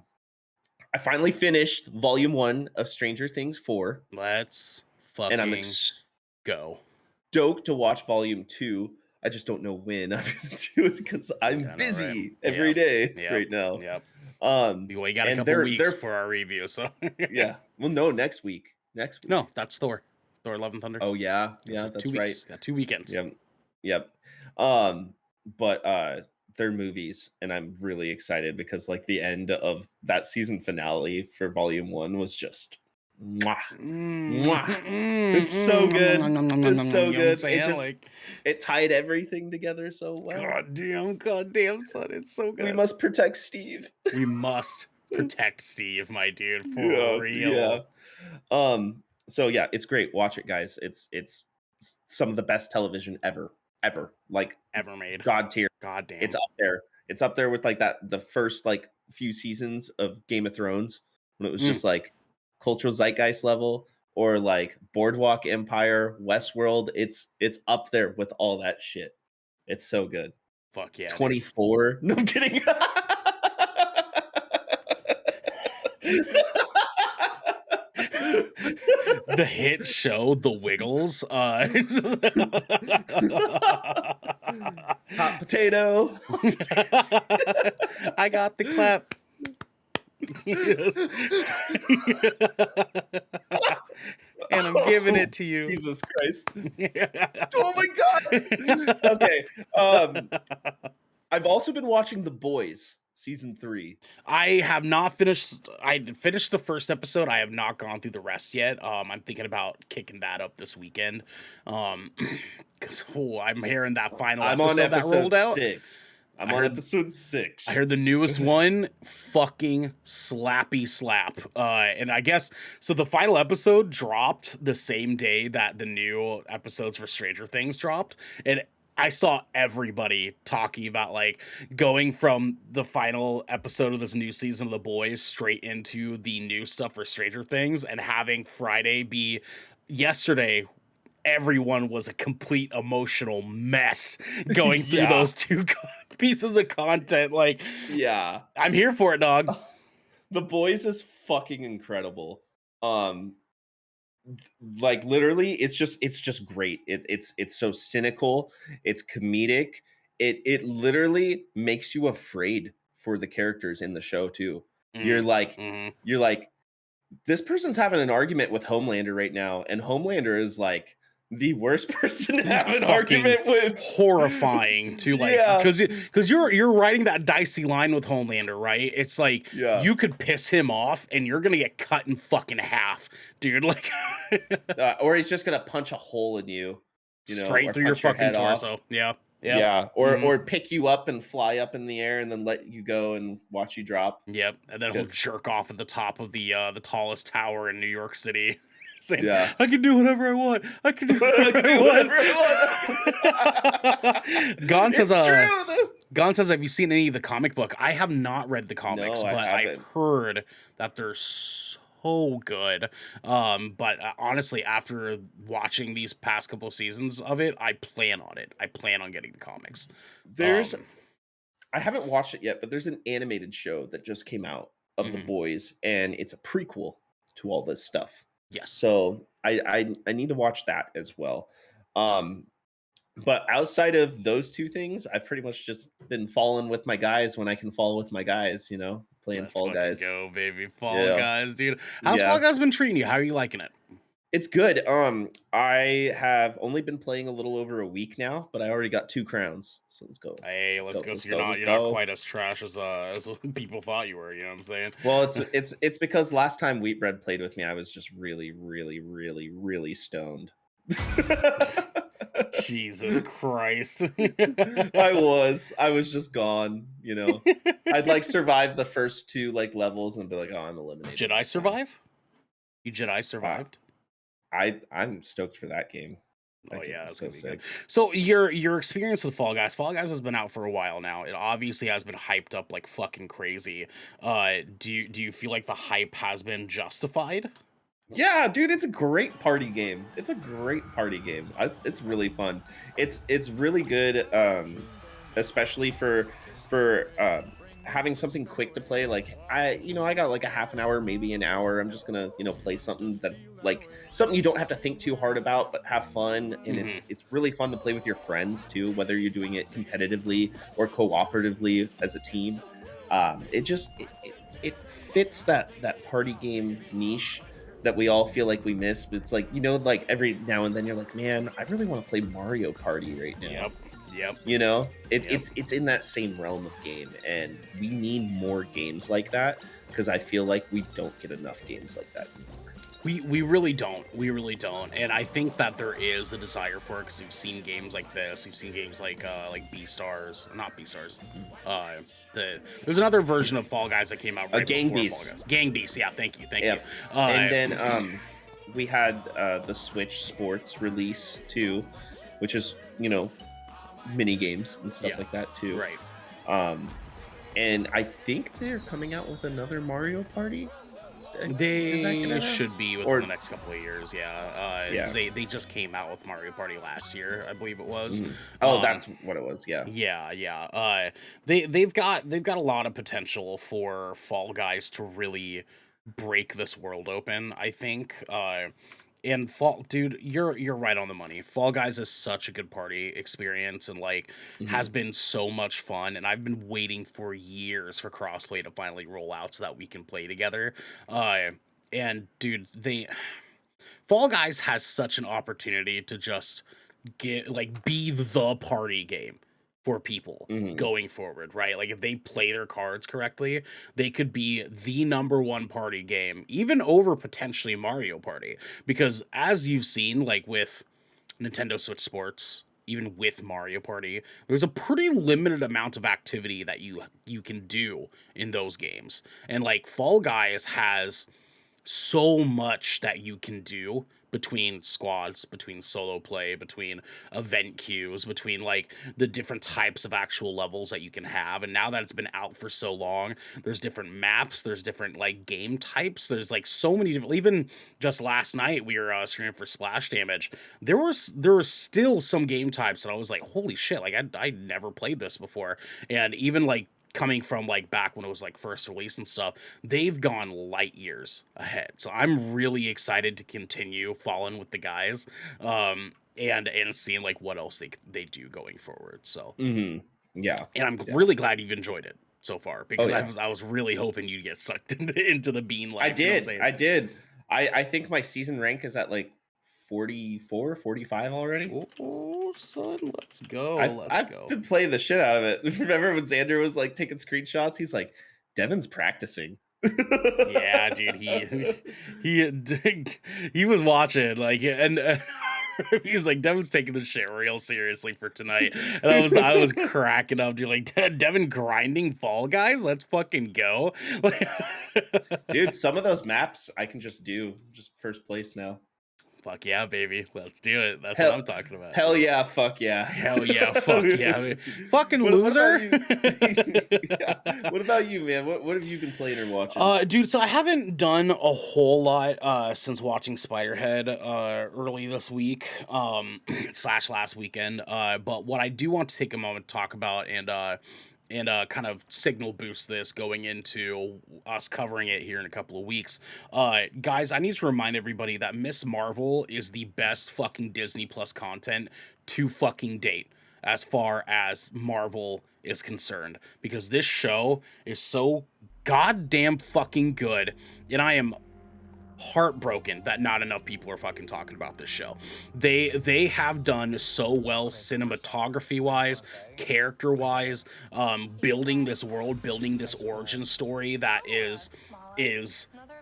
finally finished volume 1 of Stranger Things 4. Let's And I'm fucking go. stoked to watch volume 2. I just don't know when I'm gonna do it because I'm busy every day right now. Yep. Well, You got a couple weeks for our review, so yeah. Well, no, next week. No, that's Thor. Thor: Love and Thunder. Oh yeah, So that's 2 right. weeks. Got 2 weekends. Yep. But they're movies, and I'm really excited because like the end of that season finale for volume 1 was just mwah. It's so good. It's so good. It tied everything together so well. Goddamn, son, it's so good. We must protect Steve. We must protect Steve, my dude, for real. Yeah. So yeah, it's great. Watch it, guys. It's some of the best television ever. Like Ever made. God tier. Goddamn. It's up there. It's up there with like the first like few seasons of Game of Thrones when it was just like cultural zeitgeist level, or like Boardwalk Empire, Westworld. It's up there with all that shit. It's so good. Fuck yeah. 24. No, I'm kidding. The hit show The Wiggles. Hot potato. I got the clap. And I'm giving it to you. Jesus Christ. Oh my god. Okay. I've also been watching The Boys season 3. I have not finished. I finished the first episode. I have not gone through the rest yet. I'm thinking about kicking that up this weekend. Because I'm hearing that final episode that rolled out. 6. I'm on episode 6. I heard the newest one, fucking slappy slap. And I guess, so the final episode dropped the same day that the new episodes for Stranger Things dropped. And I saw everybody talking about like going from the final episode of this new season of The Boys straight into the new stuff for Stranger Things, and having Friday be yesterday. Everyone was a complete emotional mess going through those two pieces of content. Like, yeah, I'm here for it, dog. The Boys is fucking incredible. Like literally, it's just great. It's so cynical. It's comedic. It literally makes you afraid for the characters in the show too. You're like, this person's having an argument with Homelander right now, and Homelander is like the worst person to have an argument with. Horrifying to like, because you're writing that dicey line with Homelander, right? It's like you could piss him off and you're gonna get cut in fucking half, dude. Like, or he's just gonna punch a hole in you, straight through your fucking torso. Off. Yeah. Or pick you up and fly up in the air and then let you go and watch you drop. Yep, and then he'll jerk off at the top of the tallest tower in New York City. Saying, I can do whatever I want. I can do whatever I want. Gon says, have you seen any of the comic book? I have not read the comics, but I've heard that they're so good. But honestly, after watching these past couple seasons of it, I plan on it. I plan on getting the comics. I haven't watched it yet, but there's an animated show that just came out of The Boys, and it's a prequel to all this stuff. Yes. So I need to watch that as well. But outside of those two things, I've pretty much just been falling with my guys when I can fall with my guys, playing Fall Guys. Go, baby. Fall Guys, dude. How's Fall Guys been treating you? How are you liking it? It's good. I have only been playing a little over a week now, but I already got 2 crowns. So let's go. Hey, let's go. So you're not quite as trash as people thought you were. You know what I'm saying? Well, it's because last time Wheatbread played with me, I was just really, really, really, really stoned. Jesus Christ. I was just gone, I'd like survive the first 2 like levels and be like, oh, I'm eliminated. Jedi survive? You Jedi survived? I'm stoked for that game. Oh yeah, it's it's so gonna be good. sick. So your experience with Fall Guys has been out for a while now. It obviously has been hyped up like fucking crazy. Do you feel like the hype has been justified? Yeah, dude, it's a great party game. It's a great party game. It's really fun. It's really good, especially for having something quick to play. Like I got like a half an hour, maybe an hour. I'm just gonna play something that like something you don't have to think too hard about, but have fun. And Hmm. it's really fun to play with your friends too, whether you're doing it competitively or cooperatively as a team. It fits that party game niche that we all feel like we miss. But it's like, like every now and then you're like, man, I really want to play Mario Party right now. Yep. Yep. Yep. It's in that same realm of game, and we need more games like that because I feel like we don't get enough games like that anymore. We really don't. We really don't. And I think that there is a desire for it because we've seen games like this. We've seen games like Beastars, not Beastars. There's another version of Fall Guys that came out right Gang before Beasts. Fall Guys. Gang Beasts. Yeah, thank you. Yeah. You. And then we had the Switch Sports release too, which is mini games and stuff like that too. Right. And I think they're coming out with another Mario Party. They should be within the next couple of years, yeah. Yeah. They just came out with Mario Party last year, I believe it was. Mhm. Oh, that's what it was. Yeah. Yeah. They've got a lot of potential for Fall Guys to really break this world open, I think. And dude, you're right on the money. Fall Guys is such a good party experience and like has been so much fun. And I've been waiting for years for crossplay to finally roll out so that we can play together. And dude, Fall Guys has such an opportunity to just be the party game for people going forward, right? Like if they play their cards correctly, they could be the number one party game, even over potentially Mario Party. Because as you've seen, like with Nintendo Switch Sports, even with Mario Party, there's a pretty limited amount of activity that you can do in those games. And like Fall Guys has so much that you can do between squads, between solo play, between event queues, between like the different types of actual levels that you can have. And now that it's been out for so long, there's different maps, there's different like game types, there's like so many different. Even just last night we were streaming for Splash Damage. There was still some game types that I was like, holy shit, like I never played this before. And even like coming from like back when it was like first release and stuff, they've gone light years ahead. So I'm really excited to continue following with the guys, and seeing like what else they do going forward. So Yeah. And I'm really glad you've enjoyed it so far because yeah. I was really hoping you'd get sucked into the bean life. I did. I think my season rank is at like 44, 45 already. Oh, son, let's go. I've been playing the shit out of it. Remember when Xander was like taking screenshots? He's like, Devin's practicing. Yeah, dude, he was watching like and he's like, Devin's taking the shit real seriously for tonight. And I was cracking up, dude. Like, Devin grinding Fall Guys? Let's fucking go. Dude, some of those maps I can just do first place now. Fuck yeah, baby. Let's do it. That's what I'm talking about. Hell yeah, fuck yeah. Hell yeah, fuck yeah. Fucking loser. What about you, man? What have you been playing or watching? Dude, so I haven't done a whole lot since watching Spiderhead early this week, / last weekend. But what I do want to take a moment to talk about and kind of signal boost this going into us covering it here in a couple of weeks. Guys, I need to remind everybody that Miss Marvel is the best fucking Disney Plus content to fucking date as far as Marvel is concerned, because this show is so goddamn fucking good, and I am heartbroken that not enough people are fucking talking about this show. They have done so well cinematography wise, character wise, building this world, building this origin story that is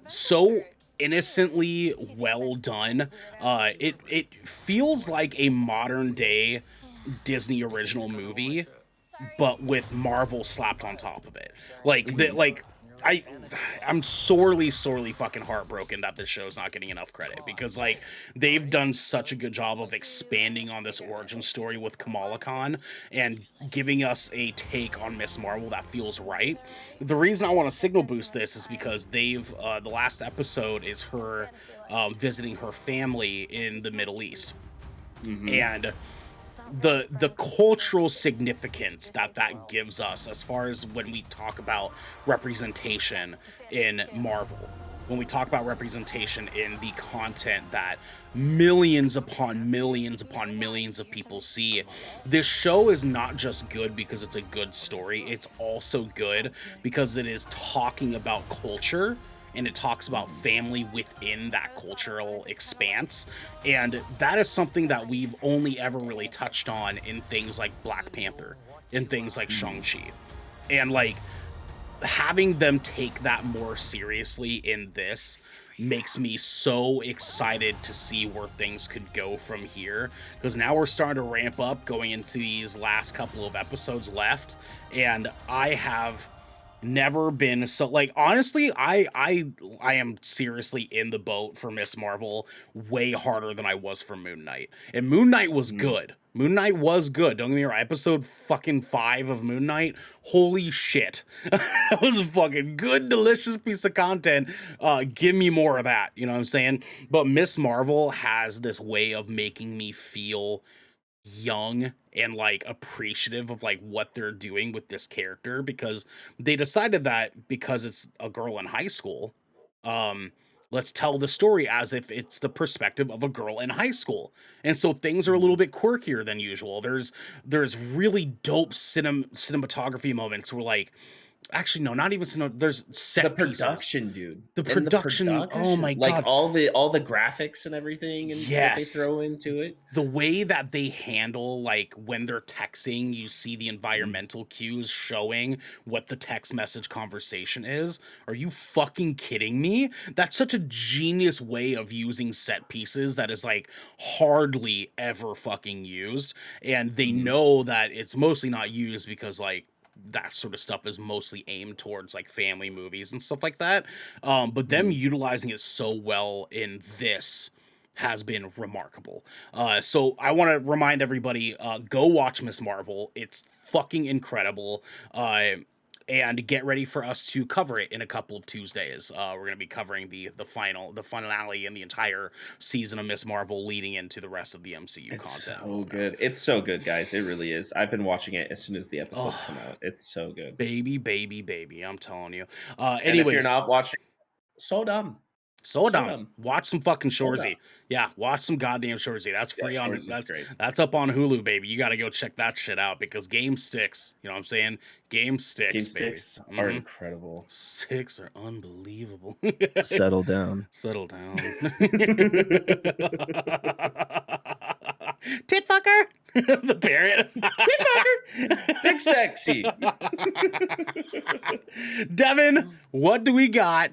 so innocently well done. It feels like a modern day Disney original movie, but with Marvel slapped on top of it. I'm sorely fucking heartbroken that this show's not getting enough credit, because like they've done such a good job of expanding on this origin story with Kamala Khan and giving us a take on Miss Marvel that feels right. The reason I want to signal boost this is because they've the last episode is her visiting her family in the Middle East, and the cultural significance that that gives us as far as when we talk about representation in Marvel, when we talk about representation in the content that millions upon millions upon millions of people see. This show is not just good because it's a good story, it's also good because it is talking about culture, and it talks about family within that cultural expanse. And that is something that we've only ever really touched on in things like Black Panther, in things like Shang-Chi. And like having them take that more seriously in this makes me so excited to see where things could go from here, because now we're starting to ramp up going into these last couple of episodes left, and I have never been so, like, honestly, I am seriously in the boat for Miss Marvel way harder than I was for Moon Knight. And Moon Knight was good. Moon Knight was good. Don't get me wrong. Episode fucking 5 of Moon Knight, holy shit. That was a fucking good, delicious piece of content. Give me more of that. You know what I'm saying? But Miss Marvel has this way of making me feel young and like appreciative of like what they're doing with this character, because they decided that because it's a girl in high school, um let's tell the story as if it's the perspective of a girl in high school. And so things are a little bit quirkier than usual. There's really dope cinematography moments where, like, actually no, not even there's The set pieces. production, dude. The And the production, oh my like god. all the graphics and everything and that they Yes. throw into it. The way that they handle, like, when they're texting, you see the environmental cues showing what the text message conversation is. Are you fucking kidding me? That's such a genius way of using set pieces that is like hardly ever fucking used. And they know that it's mostly not used because, like, that sort of stuff is mostly aimed towards like family movies and stuff like that. But them utilizing it so well in this has been remarkable. So I want to remind everybody, go watch Miss Marvel. It's fucking incredible. And get ready for us to cover it in a couple of Tuesdays. We're going to be covering the finale and the entire season of Miss Marvel leading into the rest of the MCU It's content. so good. It's so good, guys. It really is. I've been watching it as soon as the episodes Oh, come out. It's so good. baby, I'm telling you. And Anyways, if you're not watching, so dumb. so dumb. dumb. Watch some fucking So Shorzy. dumb. Yeah, watch some goddamn Shorzy. That's free on Shores is great. that's up on Hulu, baby. You got to go check that shit out because game sticks. You know what I'm saying? Game sticks, Game baby. sticks are incredible. Sticks are unbelievable. Settle down. Settle down. Tit fucker. The parrot. Tit fucker. Big sexy. Devin, what do we got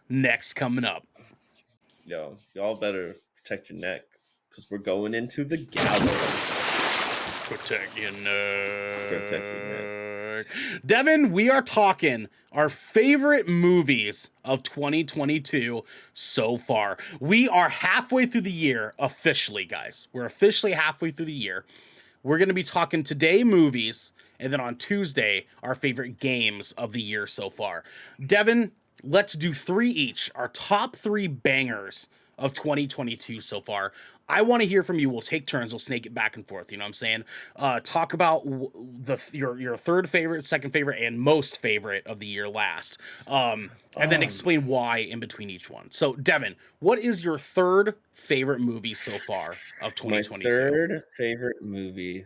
next coming up? Yo, y'all better protect your neck because we're going into the gallows. Protect your neck. Protect your neck. Devin, we are talking our favorite movies of 2022 so far. We are halfway through the year officially, guys. We're officially halfway through the year. We're going to be talking today movies, and then on Tuesday, our favorite games of the year so far. Devin, let's do 3 each. Our top 3 bangers of 2022 so far. I want to hear from you. We'll take turns. We'll snake it back and forth. You know what I'm saying? Talk about your third favorite, second favorite, and most favorite of the year last. And then explain why in between each one. So, Devin, what is your third favorite movie so far of 2022? My third favorite movie.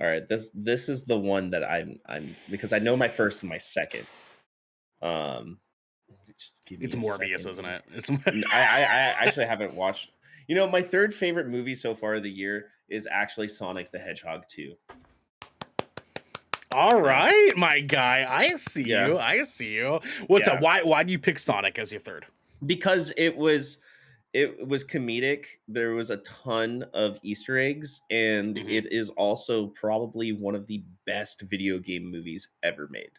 All right, this is the one that I'm because I know my first and my second. Just give me It's a Morbius, second. isn't it? It's I actually haven't watched. You know, my third favorite movie so far of the year is actually Sonic the Hedgehog 2. All right, my guy. I see Yeah. you. I see you. What's up? Why do you pick Sonic as your third? Because it was comedic. There was a ton of Easter eggs, and it is also probably one of the best video game movies ever made.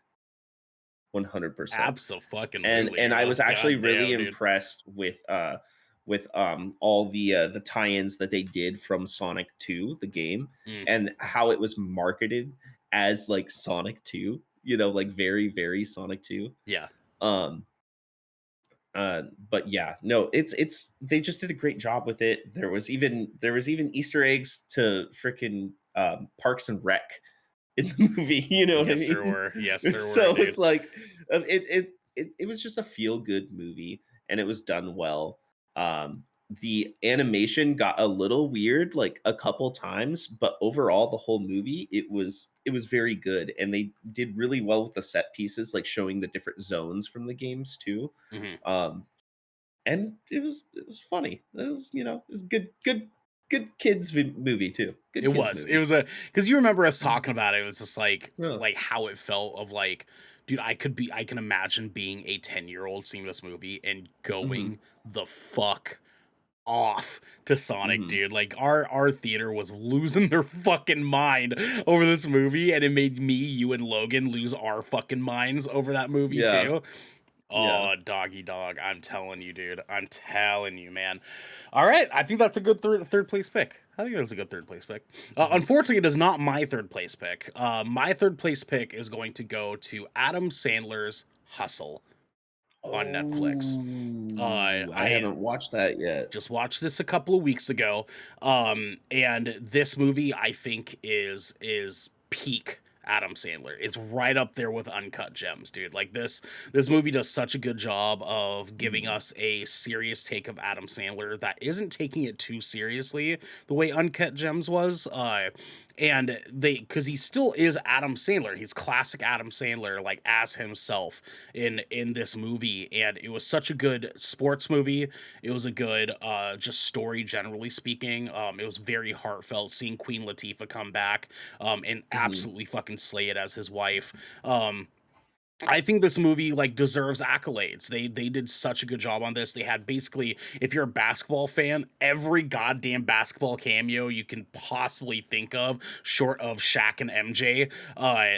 100%. Absolutely. And I was actually really Goddamn, dude. impressed with all the tie-ins that they did from Sonic 2, the game, Mm. and how it was marketed as like Sonic 2, you know, like very, very Sonic 2. Yeah. Um but yeah, no, it's they just did a great job with it. There was even Easter eggs to freaking Parks and Rec in the movie, you know what I Yes, there mean? were. Yes, there were, So dude. it's like it was just a feel good movie, and it was done well. The animation got a little weird like a couple times, but overall the whole movie it was very good, and they did really well with the set pieces, like showing the different zones from the games too. Mhm. Um, and it was funny. It was, it was good kids movie too. Good It kids was. It movie. was a because you remember us talking about it. It was just Yeah. like how it felt of like, dude, I can imagine being a 10-year-old seeing this movie and Hmm. going the fuck off to Sonic, Hmm. dude. Like our theater was losing their fucking mind over this movie, and it made me, you, and Logan lose our fucking minds over that movie Yeah. too. Yeah. Oh, doggy dog. I'm telling you, dude. I'm telling you, man. All right. I think that's a good third place pick. I think that's a good third place pick. Hmm. Unfortunately, it is not my third place pick. My third place pick is going to go to Adam Sandler's Hustle on Netflix. I I haven't watched that yet. just watched this a couple of weeks ago. And this movie I think is peak Adam Sandler. It's right up there with Uncut Gems, dude. Like this movie does such a good job of giving Mhm. us a serious take of Adam Sandler that isn't taking it too seriously the way Uncut Gems was. And because he still is Adam Sandler. He's classic Adam Sandler, like as himself in this movie. And it was such a good sports movie. It was a good just story, generally speaking. It was very heartfelt seeing Queen Latifah come back and Mhm. absolutely fucking slay it as his wife. I think this movie like deserves accolades. They did such a good job on this. They had basically, if you're a basketball fan, every goddamn basketball cameo you can possibly think of, short of Shaq and MJ.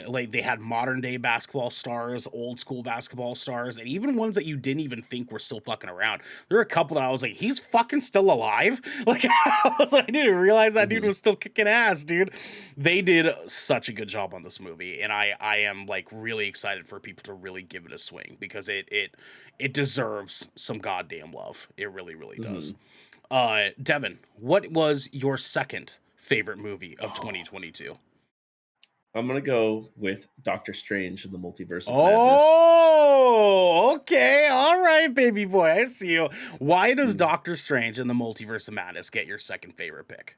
Like they had modern day basketball stars, old school basketball stars, and even ones that you didn't even think were still fucking around. There were a couple that I was like, he's fucking still alive. Like I was like, I didn't realize that dude Mhm. was still kicking ass, dude. They did such a good job on this movie, and I am like really excited for people to really give it a swing because it deserves some goddamn love. It really does. Mhm. Devin, what was your second favorite movie of Oh, 2022? I'm gonna go with Doctor Strange and the Multiverse of Madness. Oh, okay. All right, baby boy. I see you. Why does Mm. Doctor Strange and the Multiverse of Madness get your second favorite pick?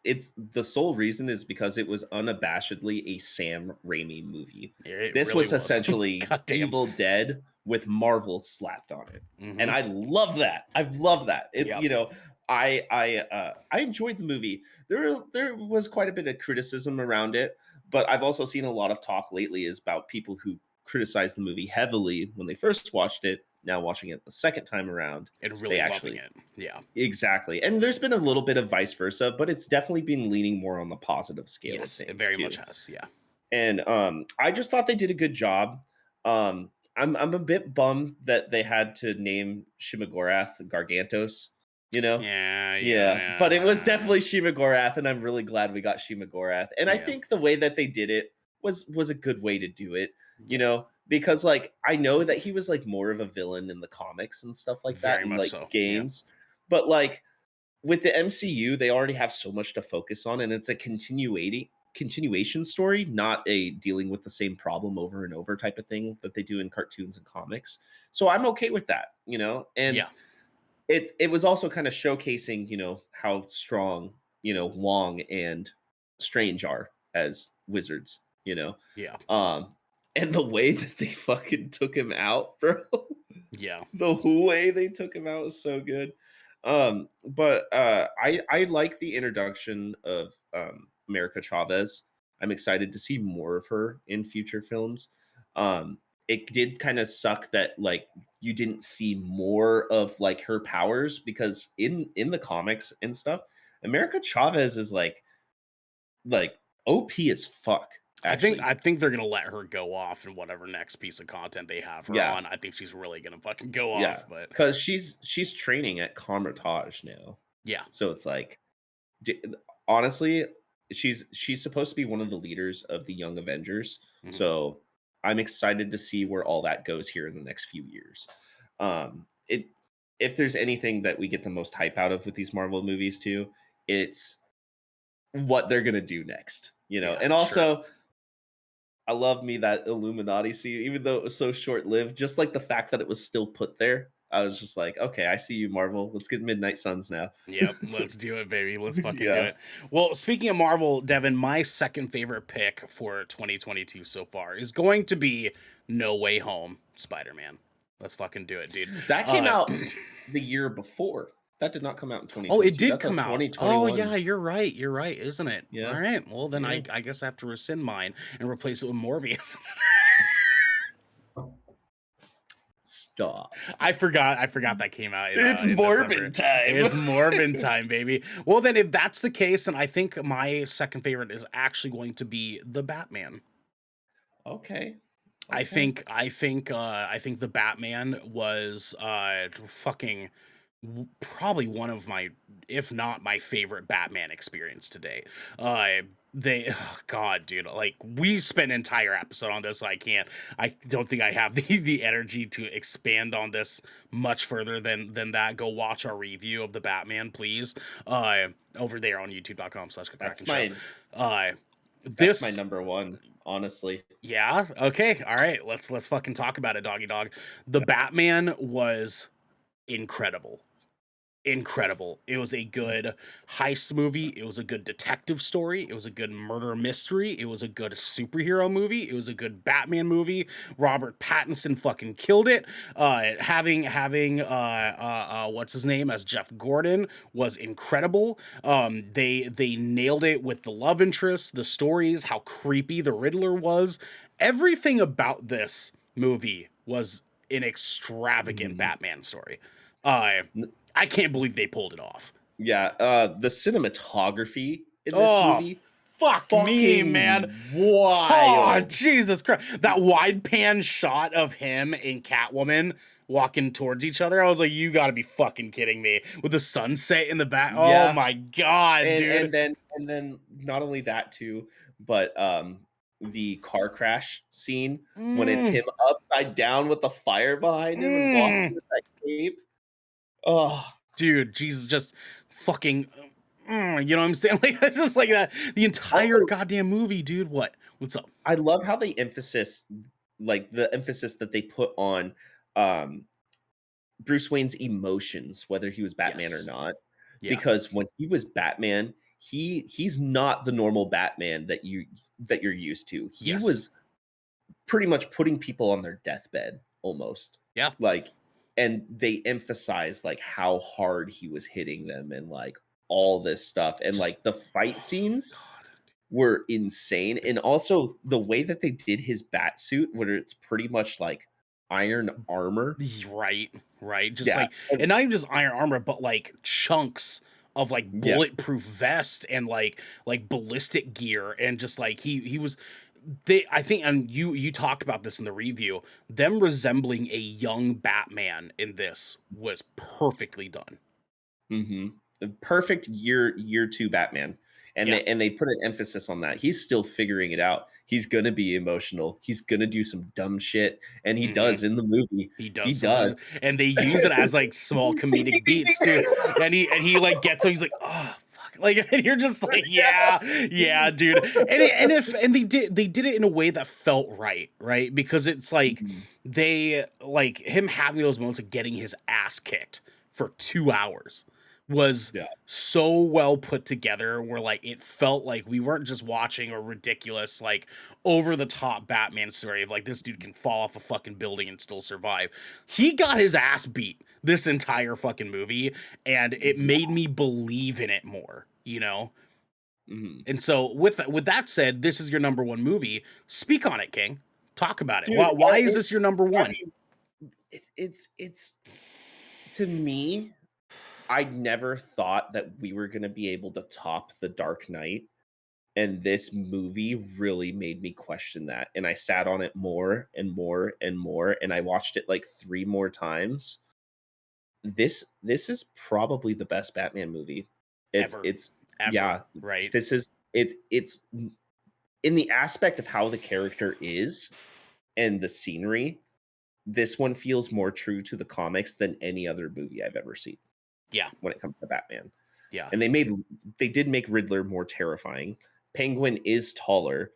It's the sole reason is because it was unabashedly a Sam Raimi movie. It This really was was. essentially Goddamn. Evil Dead with Marvel slapped on it. And Mm-hmm. I love that. I love that. It's, Yep. I enjoyed the movie. There was quite a bit of criticism around it, but I've also seen a lot of talk lately is about people who criticized the movie heavily when they first watched it. Now watching it the second time around, And they really loving actually it. Yeah. exactly. And there's been a little bit of vice versa, but it's definitely been leaning more on the positive scale of Yes, it things very much too. has. Yeah. And I just thought they did a good job. I'm a bit bummed that they had to name Shimogorath Gargantos, you know? Yeah, Yeah, but it was yeah, definitely Shimogorath, and I'm really glad we got Shimogorath. And I yeah, think the way that they did it was a good way to do it, yeah. because like I know that he was like more of a villain in the comics and stuff like that Very in much like so. Yeah. games. But like with the MCU, they already have so much to focus on, and it's a continuation story, not a dealing with the same problem over and over type of thing that they do in cartoons and comics. So I'm okay with that. And Yeah. it was also kind of showcasing, how strong, Wong and Strange are as wizards, you know. Yeah. Um and the way that they fucking took him out, bro. Yeah. The way they took him out was so good. But I like the introduction of America Chavez. I'm excited to see more of her in future films. Um, it did kind of suck that like you didn't see more of like her powers, because in the comics and stuff, America Chavez is like OP as fuck. Actually, I think they're gonna let her go off in whatever next piece of content they have her yeah, on. I think she's really gonna fucking go yeah, off. But because she's training at Carmitage now, yeah, so it's like, d- honestly, she's supposed to be one of the leaders of the Young Avengers. Mhm. So I'm excited to see where all that goes here in the next few years. It If there's anything that we get the most hype out of with these Marvel movies too, it's what they're gonna do next. Yeah, And sure. also I love me that Illuminati scene, even though it was so short lived. Just like the fact that it was still put there, I was just like, okay, I see you, Marvel. Let's get Midnight Suns now. Yep, let's do it, baby. Let's fucking do Yeah. it. Well, speaking of Marvel, Devin, my second favorite pick for 2022 so far is going to be No Way Home Spider-Man. Let's fucking do it, dude. That came out the year before. That did not come out in Oh, it 2022. did That's a come out. Oh, yeah, 2021. you're right. You're right, isn't it? All Yeah. right. Well, then Yeah. I guess I have to rescind mine and replace it with Morbius. Stop. I forgot that came out in, It's in Morbin December. time. It's Morbin time, baby. Well, then if that's the case, then I think my second favorite is actually going to be the Batman. Okay. I think the Batman was fucking probably one of my, if not my favorite Batman experience today. God, dude, like we spent an entire episode on this. I don't think I have the energy to expand on this much further than that. Go watch our review of the Batman, please. Over there on That's youtube.com/Kraken my show. Uh, that's my this number one, honestly. Yeah. Okay. All right. Let's fucking talk about it, doggy dog. The Batman was incredible. Incredible. It was a good heist movie. It was a good detective story. It was a good murder mystery. It was a good superhero movie. It was a good Batman movie. Robert Pattinson fucking killed it. Having what's his name as Jeff Gordon was incredible. They nailed it with the love interest, the stories, how creepy the Riddler was. Everything about this movie was an extravagant Mhm. Batman story. I can't believe they pulled it off. Yeah, the cinematography in this Oh, movie, fuck me, man. fucking Oh, wild. Jesus Christ. That wide pan shot of him and Catwoman walking towards each other. I was like, you gotta be fucking kidding me. With the sunset in the back. Oh Yeah, my God, and dude. and then not only that too, but the car crash scene when it's Mm, him upside down with the fire behind him and walking mm. with that cape. Oh, Dude, Jesus, just fucking. You know what I'm saying? Like, it's just like that. The entire also, goddamn movie, dude. What? What's up? I love how the emphasis that they put on um Bruce Wayne's emotions, whether he was Batman or Yes. not. Yeah. Because when he was Batman, he's not the normal Batman that you're used to. He Yes. was pretty much putting people on their deathbed almost. Yeah. Like, and they emphasize like how hard he was hitting them and like all this stuff. And Just. like the fight Oh scenes my God. were insane. And also the way that they did his bat suit, where it's pretty much like iron armor. Right, right. Just Yeah. like, and not even just iron armor, but like chunks of like Yeah. bulletproof vest and like ballistic gear, and just like he was. They, I think, and you talked about this in the review. Them resembling a young Batman in this was perfectly done. hmm Perfect year two Batman, and Yeah. they put an emphasis on that. He's still figuring it out. He's gonna be emotional. He's gonna do some dumb shit, and he hmm does in the movie. He He does something, does. and they use it as like small Ding, comedic ding, ding, beats too. ding. And he like gets so he's like, oh fuck, like, and you're just like, Yeah. yeah, dude. And they did it in a way that felt right, because it's like Mhm. they like him having those moments of getting his ass kicked for 2 hours was Yeah. so well put together, where like it felt like we weren't just watching a ridiculous like over the top Batman story of like this dude can fall off a fucking building and still survive. He got his ass beat this entire fucking movie, and it Yeah. made me believe in it more, you know? Mhm. And so with that said, this is your number one movie. Speak on it, King. Talk about it. Dude, Why is this your number I one? mean, it's to me, I never thought that we were gonna be able to top The Dark Knight. And this movie really made me question that. And I sat on it more and more and more. And I watched it like 3 more times. This is probably the best Batman movie. Ever. It's Ever. yeah, Right. this is it's in the aspect of how the character is and the scenery, this one feels more true to the comics than any other movie I've ever seen Yeah. when it comes to Batman. Yeah. And they did make Riddler more terrifying. Penguin is taller,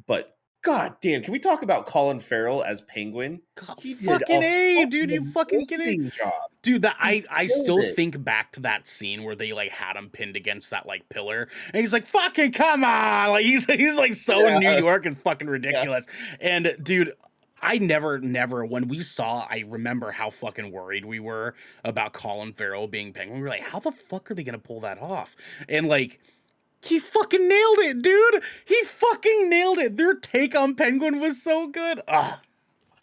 but god damn, can we talk about Colin Farrell as Penguin? God, He did fucking a A, dude, you fucking fucking kidding? amazing job. Dude, that He I killed still it. think back to that scene where they like had him pinned against that like pillar, and he's like, "Fucking come on!" Like he's like so Yeah, New York, it's fucking yeah. ridiculous. And dude, I never when we saw, I remember how fucking worried we were about Colin Farrell being Penguin. We were like, "How the fuck are they gonna pull that off?" And like, he fucking nailed it, dude. He fucking nailed it. Their take on Penguin was so good. Ah,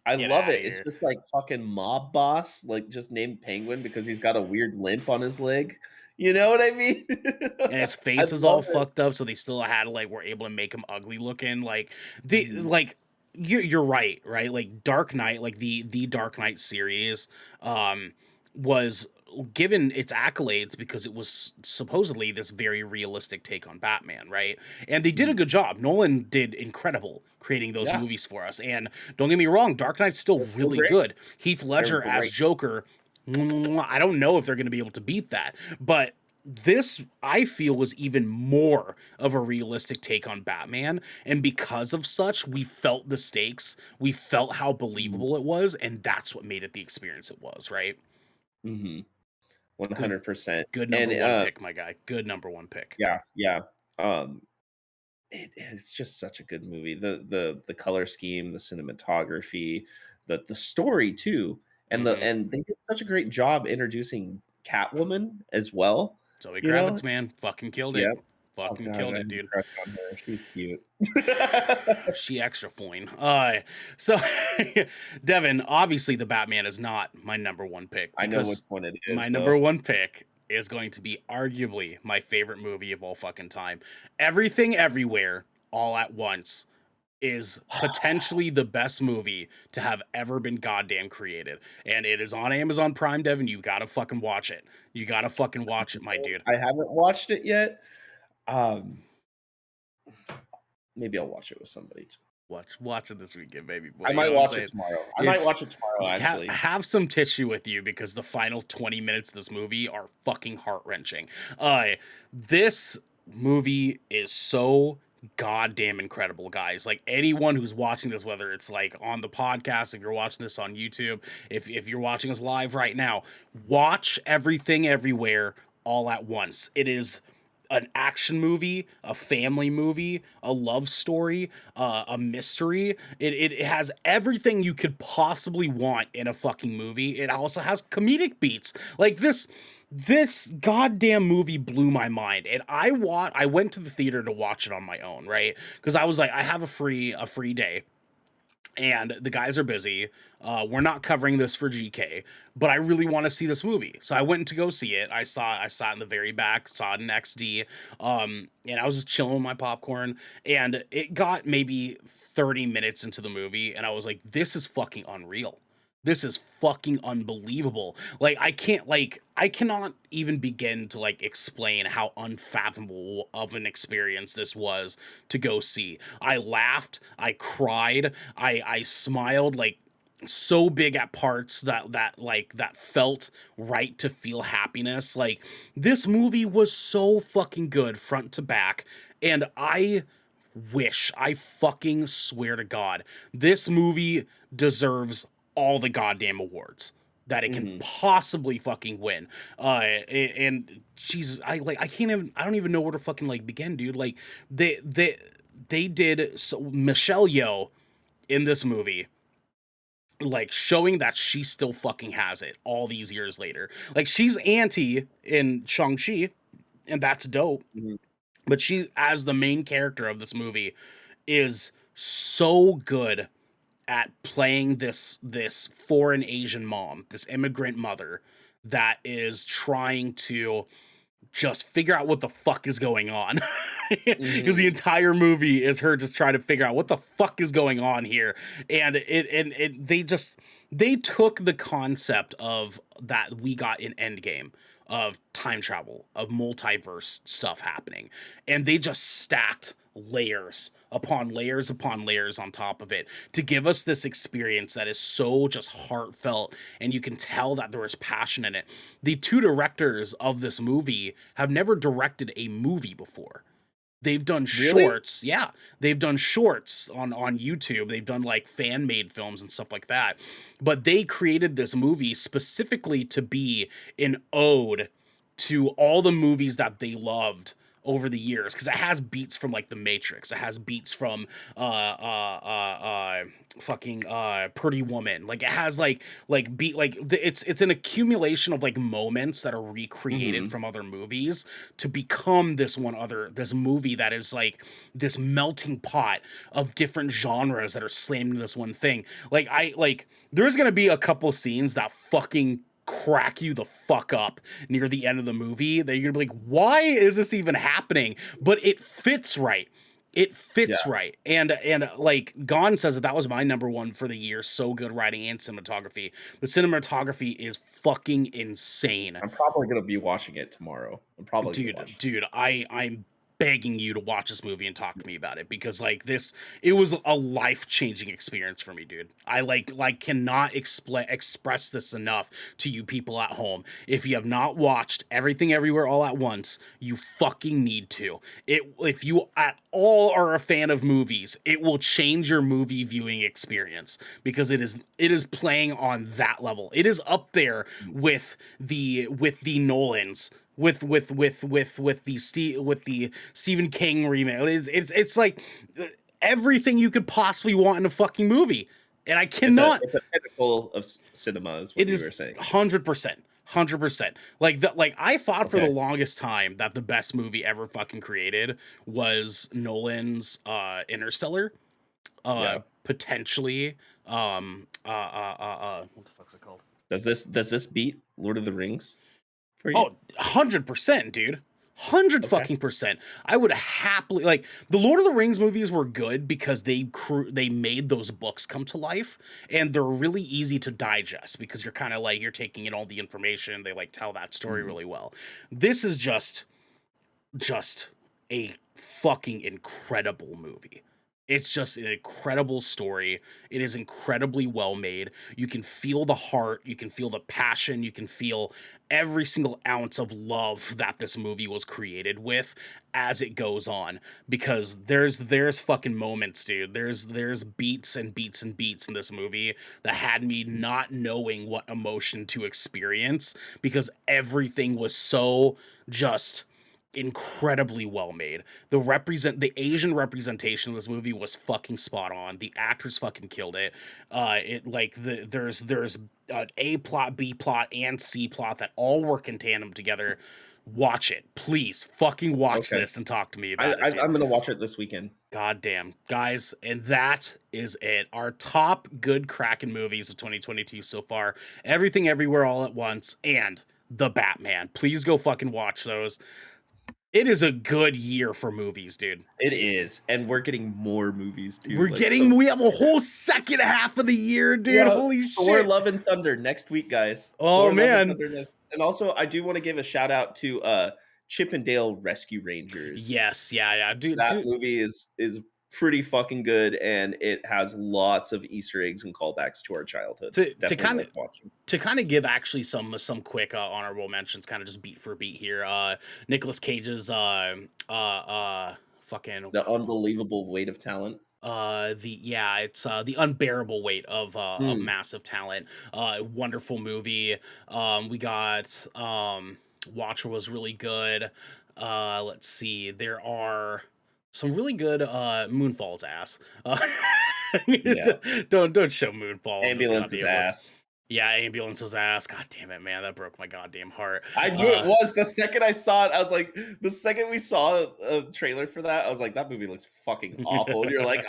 I get love out of it. It's here. just like fucking mob boss, like just named Penguin because he's got a weird limp on his leg. You know what I mean? And his I face is all love it. fucked up, so they still had like were able to make him ugly looking. Like they Mhm. like you're right, right? Like Dark Knight, like the Dark Knight series, was given its accolades because it was supposedly this very realistic take on Batman, right? And they did a Mhm. good job. Nolan did incredible creating those Yeah, movies for us. And don't get me wrong, Dark Knight's still they're still really great. good. Heath They're Ledger as great. Joker, I don't know if they're going to be able to beat that, but this I feel was even more of a realistic take on Batman, and because of such we felt the stakes, we felt how Mhm. believable it was, and that's what made it the experience it was, right? Mhm. Good 100%. good And number one pick, my guy. Good number one pick. yeah, yeah. Um it's just such a good movie. The color scheme, the cinematography, the story too. Mm-hmm. And they did such a great job introducing Catwoman as well, Zoe you know? Kravitz, man, fucking killed it. Yep. Oh Fucking god, killed I it, have a dude. crush on her. She's cute. She extra fine. So Devin, obviously the Batman is not my number one pick I know which because one it my is number though. one pick is going to be arguably my favorite movie of all fucking time. Everything Everywhere All at Once is potentially the best movie to have ever been goddamn created. And it is on Amazon Prime, Devin. You gotta fucking watch it. You gotta fucking watch it, my dude. I haven't watched it yet. Um Maybe I'll watch it with somebody too. Watch it this weekend, baby boy. I You know might what I'm watch it saying? tomorrow. I might It's watch it tomorrow actually. have some tissue with you because the final 20 minutes of this movie are fucking heart-wrenching. This movie is so goddamn incredible, guys. Like anyone who's watching this, whether it's like on the podcast, if you're watching this on YouTube, if you're watching us live right now, watch Everything Everywhere All at Once. It is an action movie, a family movie, a love story, a mystery. It has everything you could possibly want in a fucking movie. It also has comedic beats. Like this goddamn movie blew my mind. And I went to the theater to watch it on my own, right? Because I was like, I have a free day and the guys are busy. We're not covering this for GK, but I really want to see this movie, so I went to go see it. I sat in the very back, saw it in XD, and I was just chilling with my popcorn. And it got maybe 30 minutes into the movie, and I was like, "This is fucking unreal. This is fucking unbelievable." Like I cannot even begin to like explain how unfathomable of an experience this was to go see. I laughed, I cried, I smiled like so big at parts that felt right to feel happiness. Like this movie was so fucking good front to back, and I fucking swear to God, this movie deserves all the goddamn awards that it can Mhm. possibly fucking win. And Jesus, I don't even know where to fucking like begin, dude. Like they did so Michelle Yeoh in this movie, like showing that she still fucking has it all these years later. Like she's Auntie in Shang-Chi, and that's dope. Mhm. But she, as the main character of this movie, is so good at playing this foreign Asian mom, this immigrant mother that is trying to just figure out what the fuck is going on. Because the Mhm. entire movie is her just trying to figure out what the fuck is going on here. And they took the concept of that we got in Endgame of time travel, of multiverse stuff happening, and they just stacked layers upon layers upon layers on top of it to give us this experience that is so just heartfelt, and you can tell that there was passion in it. The two directors of this movie have never directed a movie before. They've done Really? shorts. Yeah, they've done shorts on YouTube. They've done like fan made films and stuff like that. But they created this movie specifically to be an ode to all the movies that they loved over the years, because it has beats from like The Matrix. It has beats from fucking Pretty Woman. Like it has it's an accumulation of like moments that are recreated Mhm. from other movies to become this movie that is like this melting pot of different genres that are slammed into this one thing. There's gonna be a couple scenes that fucking crack you the fuck up near the end of the movie that you're gonna be like, why is this even happening? But it fits right. It Yeah. fits right. And like Gon says that was my number one for the year. So good writing and cinematography. The cinematography is fucking insane. I'm probably gonna be watching it tomorrow. I'm probably gonna watch it. I'm begging you to watch this movie and talk to me about it, because it was a life-changing experience for me, dude. I cannot express this enough to you people at home. If you have not watched Everything Everywhere All at Once, you fucking need to. If you at all are a fan of movies, it will change your movie viewing experience, because it is playing on that level. It is up there Mm. with the Nolans, with the Stephen King remake. It's like everything you could possibly want in a fucking movie, and I It's a cannot. it's a pinnacle of cinema, is what It you were is saying. 100%. 100%. Like I thought for the Okay. longest time that the best movie ever fucking created was Nolan's Interstellar. Yeah. Potentially what the fuck's it called? Does this beat Lord of the Rings for you? Oh, 100%, dude. 100 Okay. fucking percent. I would happily, like, the Lord of the Rings movies were good because they made those books come to life, and they're really easy to digest because you're kind of like you're taking in all the information. They like tell that story Mhm. really well. This is just a fucking incredible movie. It's just an incredible story. It is incredibly well made. You can feel the heart, you can feel the passion, you can feel every single ounce of love that this movie was created with as it goes on, because there's fucking moments, dude. There's beats and beats and beats in this movie that had me not knowing what emotion to experience, because everything was so just incredibly well made. The Asian representation of this movie was fucking spot on. The actors fucking killed it. It like there's A plot, B plot, and C plot that all work in tandem together. Watch it, please. Fucking watch Okay. this and talk to me I, about it, I dude. I'm gonna watch it this weekend. God damn, guys, and that is it. Our top good Kraken movies of 2022 so far. Everything Everywhere All at Once and The Batman. Please go fucking watch those. It is a good year for movies, dude. It is, and we're getting more movies too. We're Like getting, so, we have a whole second half of the year, dude. yeah. Holy Thor: shit. Love and Thunder next week, guys. Oh, Thor: Love and man. Thunder next, and also I do want to give a shout out to Chip and Dale Rescue Rangers. Yes, yeah. That Dude, movie is pretty fucking good, and it has lots of Easter eggs and callbacks to our childhood. to Definitely kind of worth watching. give actually some quick honorable mentions, kind of just beat for beat here. Nicolas Cage's fucking The unbelievable weight of talent. it's the unbearable weight of Hmm. massive talent. Wonderful movie. We got Watcher was really good. Let's see, there are some really good Moonfall's ass. Yeah. Don't show Moonfall on this Ambulance's goddamn list. ass. Yeah, Ambulance's ass. God damn it, man. That broke my goddamn heart. I knew it was. The second I saw it, I was like, the second we saw a trailer for that, I was like, that movie looks fucking awful. And you're like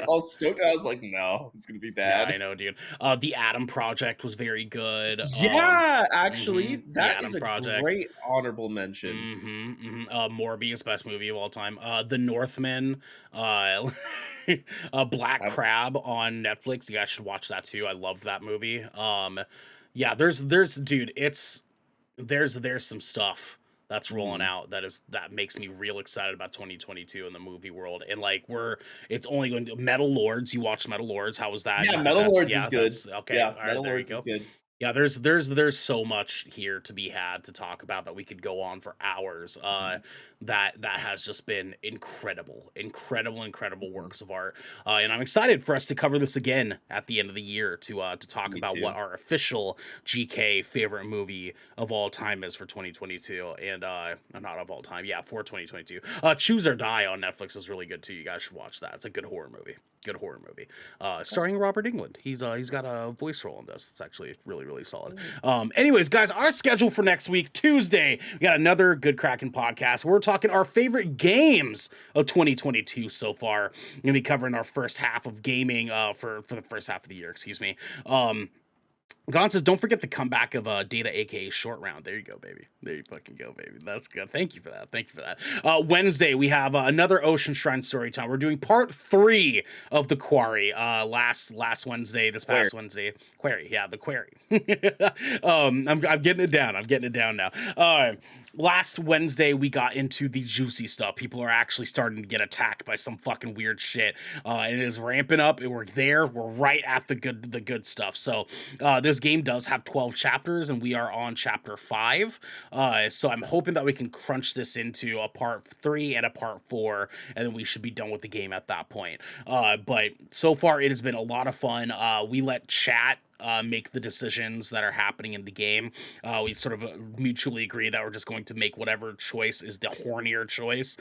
all stoked. I was like, no, it's gonna be Yeah, bad. I know, dude. The Adam Project was very good. Yeah, actually, The that is Adam a Project. great honorable mention. Morbius, best movie of all time. The Northman, uh, Black I've- Crab on Netflix. You guys should watch that too. I loved that movie. Yeah, there's, dude, there's some stuff that's rolling out that makes me real excited about 2022 in the movie world. And like it's only going to Metal Lords. You watched Metal Lords? How was that? Yeah, You think Metal that's- Lords yeah, is good. that's okay. Yeah, All right, Metal there you Lords is go. good. Yeah, there's so much here to be had to talk about that we could go on for hours. That has just been incredible works of art. And I'm excited for us to cover this again at the end of the year to talk Me about too. what our official GK favorite movie of all time is for 2022. And not of all time, yeah, for 2022. Choose or Die on Netflix is really good too. You guys should watch that. It's a good horror movie. Starring Robert Englund. He's got a voice role in this. It's actually really solid. Anyways, guys, our schedule for next week, Tuesday, we got another Good Kraken podcast. We're talking our favorite games of 2022 so far. We're gonna be covering our first half of gaming for the first half of the year, excuse me. Gon says, don't forget the comeback of Data, aka Short Round. There you go, baby. There you fucking go, baby. That's good. Thank you for that. Wednesday, we have another Ocean Shrine story time. We're doing part 3 of the Quarry. Last Wednesday, this past Wednesday. Quarry, yeah, the Quarry. I'm getting it down. I'm getting it down now. Last Wednesday, we got into the juicy stuff. People are actually starting to get attacked by some fucking weird shit. It is ramping up. We're there. We're right at the good stuff. So this game does have 12 chapters, and we are on chapter 5. So I'm hoping that we can crunch this into a part 3 and a part 4, and then we should be done with the game at that point. But so far, it has been a lot of fun. We let chat make the decisions that are happening in the game. We sort of mutually agree that we're just going to make whatever choice is the hornier choice.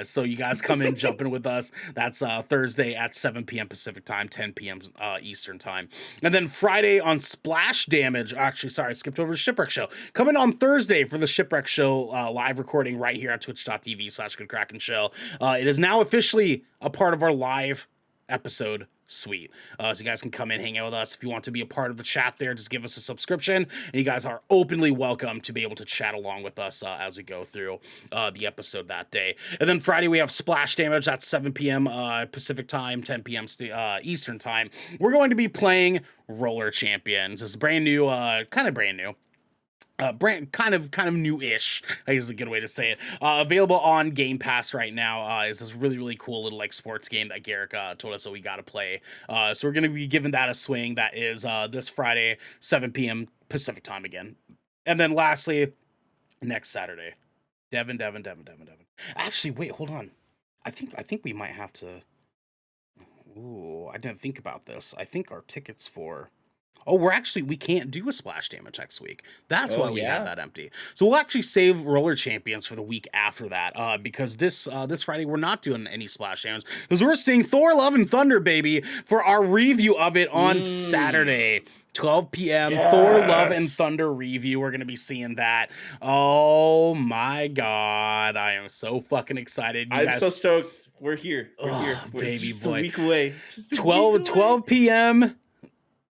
So you guys come in, jump in with us. That's Thursday at 7 p.m. Pacific time, 10 p.m. Eastern time. And then Friday on Splash Damage. Actually, sorry, I skipped over the Shipwreck Show. Come in on Thursday for the Shipwreck Show live recording right here at twitch.tv/GoodKraken Show. It is now officially a part of our live episode suite. So you guys can come in, hang out with us. If you want to be a part of the chat there, just give us a subscription, and you guys are openly welcome to be able to chat along with us as we go through the episode that day. And then Friday, we have Splash Damage. That's 7 p.m. Pacific time, 10 p.m. Eastern time. We're going to be playing Roller Champions. It's brand new, kind of brand new. Kind of new-ish, I guess is a good way to say it. Available on Game Pass right now. Is this really cool little like sports game that Garrick told us that we got to play. So we're gonna be giving that a swing. That is this Friday, 7 p.m. Pacific time again. And then lastly, next Saturday, Devin. Actually, wait, hold on. I think we might have to. Ooh, I didn't think about this. I think our tickets for. Oh, we can't do a Splash Damage next week. That's why we have that empty. So we'll actually save Roller Champions for the week after that, because this Friday we're not doing any Splash Damage because we're seeing Thor: Love and Thunder, baby, for our review of it on Saturday. 12 p.m. Yes. Thor: Love and Thunder review. We're going to be seeing that. Oh my God. I am so fucking excited. I'm so stoked. We're here. We're here. Baby just boy. A week away. 12 p.m.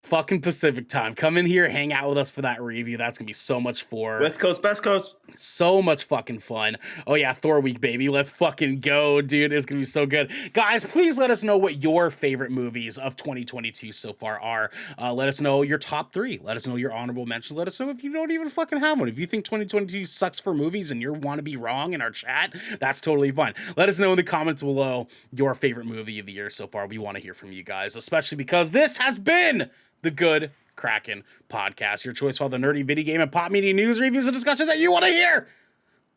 fucking Pacific time. Come in here, hang out with us for that review. That's gonna be so much for West Coast, Best Coast. So much fucking fun. Oh yeah, Thor week, baby. Let's fucking go, dude. It's gonna be so good. Guys, please let us know what your favorite movies of 2022 so far are. Let us know your top 3. Let us know your honorable mentions. Let us know if you don't even fucking have one. If you think 2022 sucks for movies and you want to be wrong in our chat, that's totally fine. Let us know in the comments below your favorite movie of the year so far. We want to hear from you guys, especially because this has been the Good Kraken podcast, your choice for all the nerdy video game and pop media news, reviews, and discussions that you want to hear.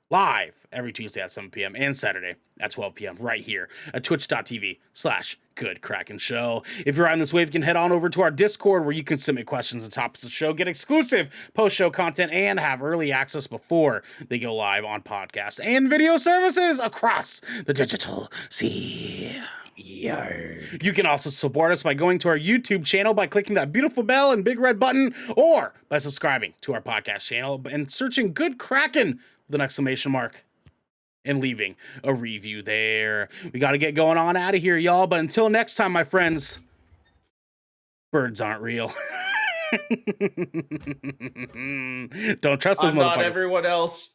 Live every Tuesday at 7 p.m. and Saturday at 12 p.m. right here at twitch.tv/Good Kraken Show. If you're on this wave, you can head on over to our Discord where you can submit questions and topics of the show, get exclusive post-show content, and have early access before they go live on podcasts and video services across the digital sea. Yarg. You can also support us by going to our YouTube channel by clicking that beautiful bell and big red button, or by subscribing to our podcast channel and searching Good Kraken with an exclamation mark and leaving a review there. We got to get going on out of here, y'all. But until next time, my friends, birds aren't real. Don't trust those I'm not motherfuckers. everyone else.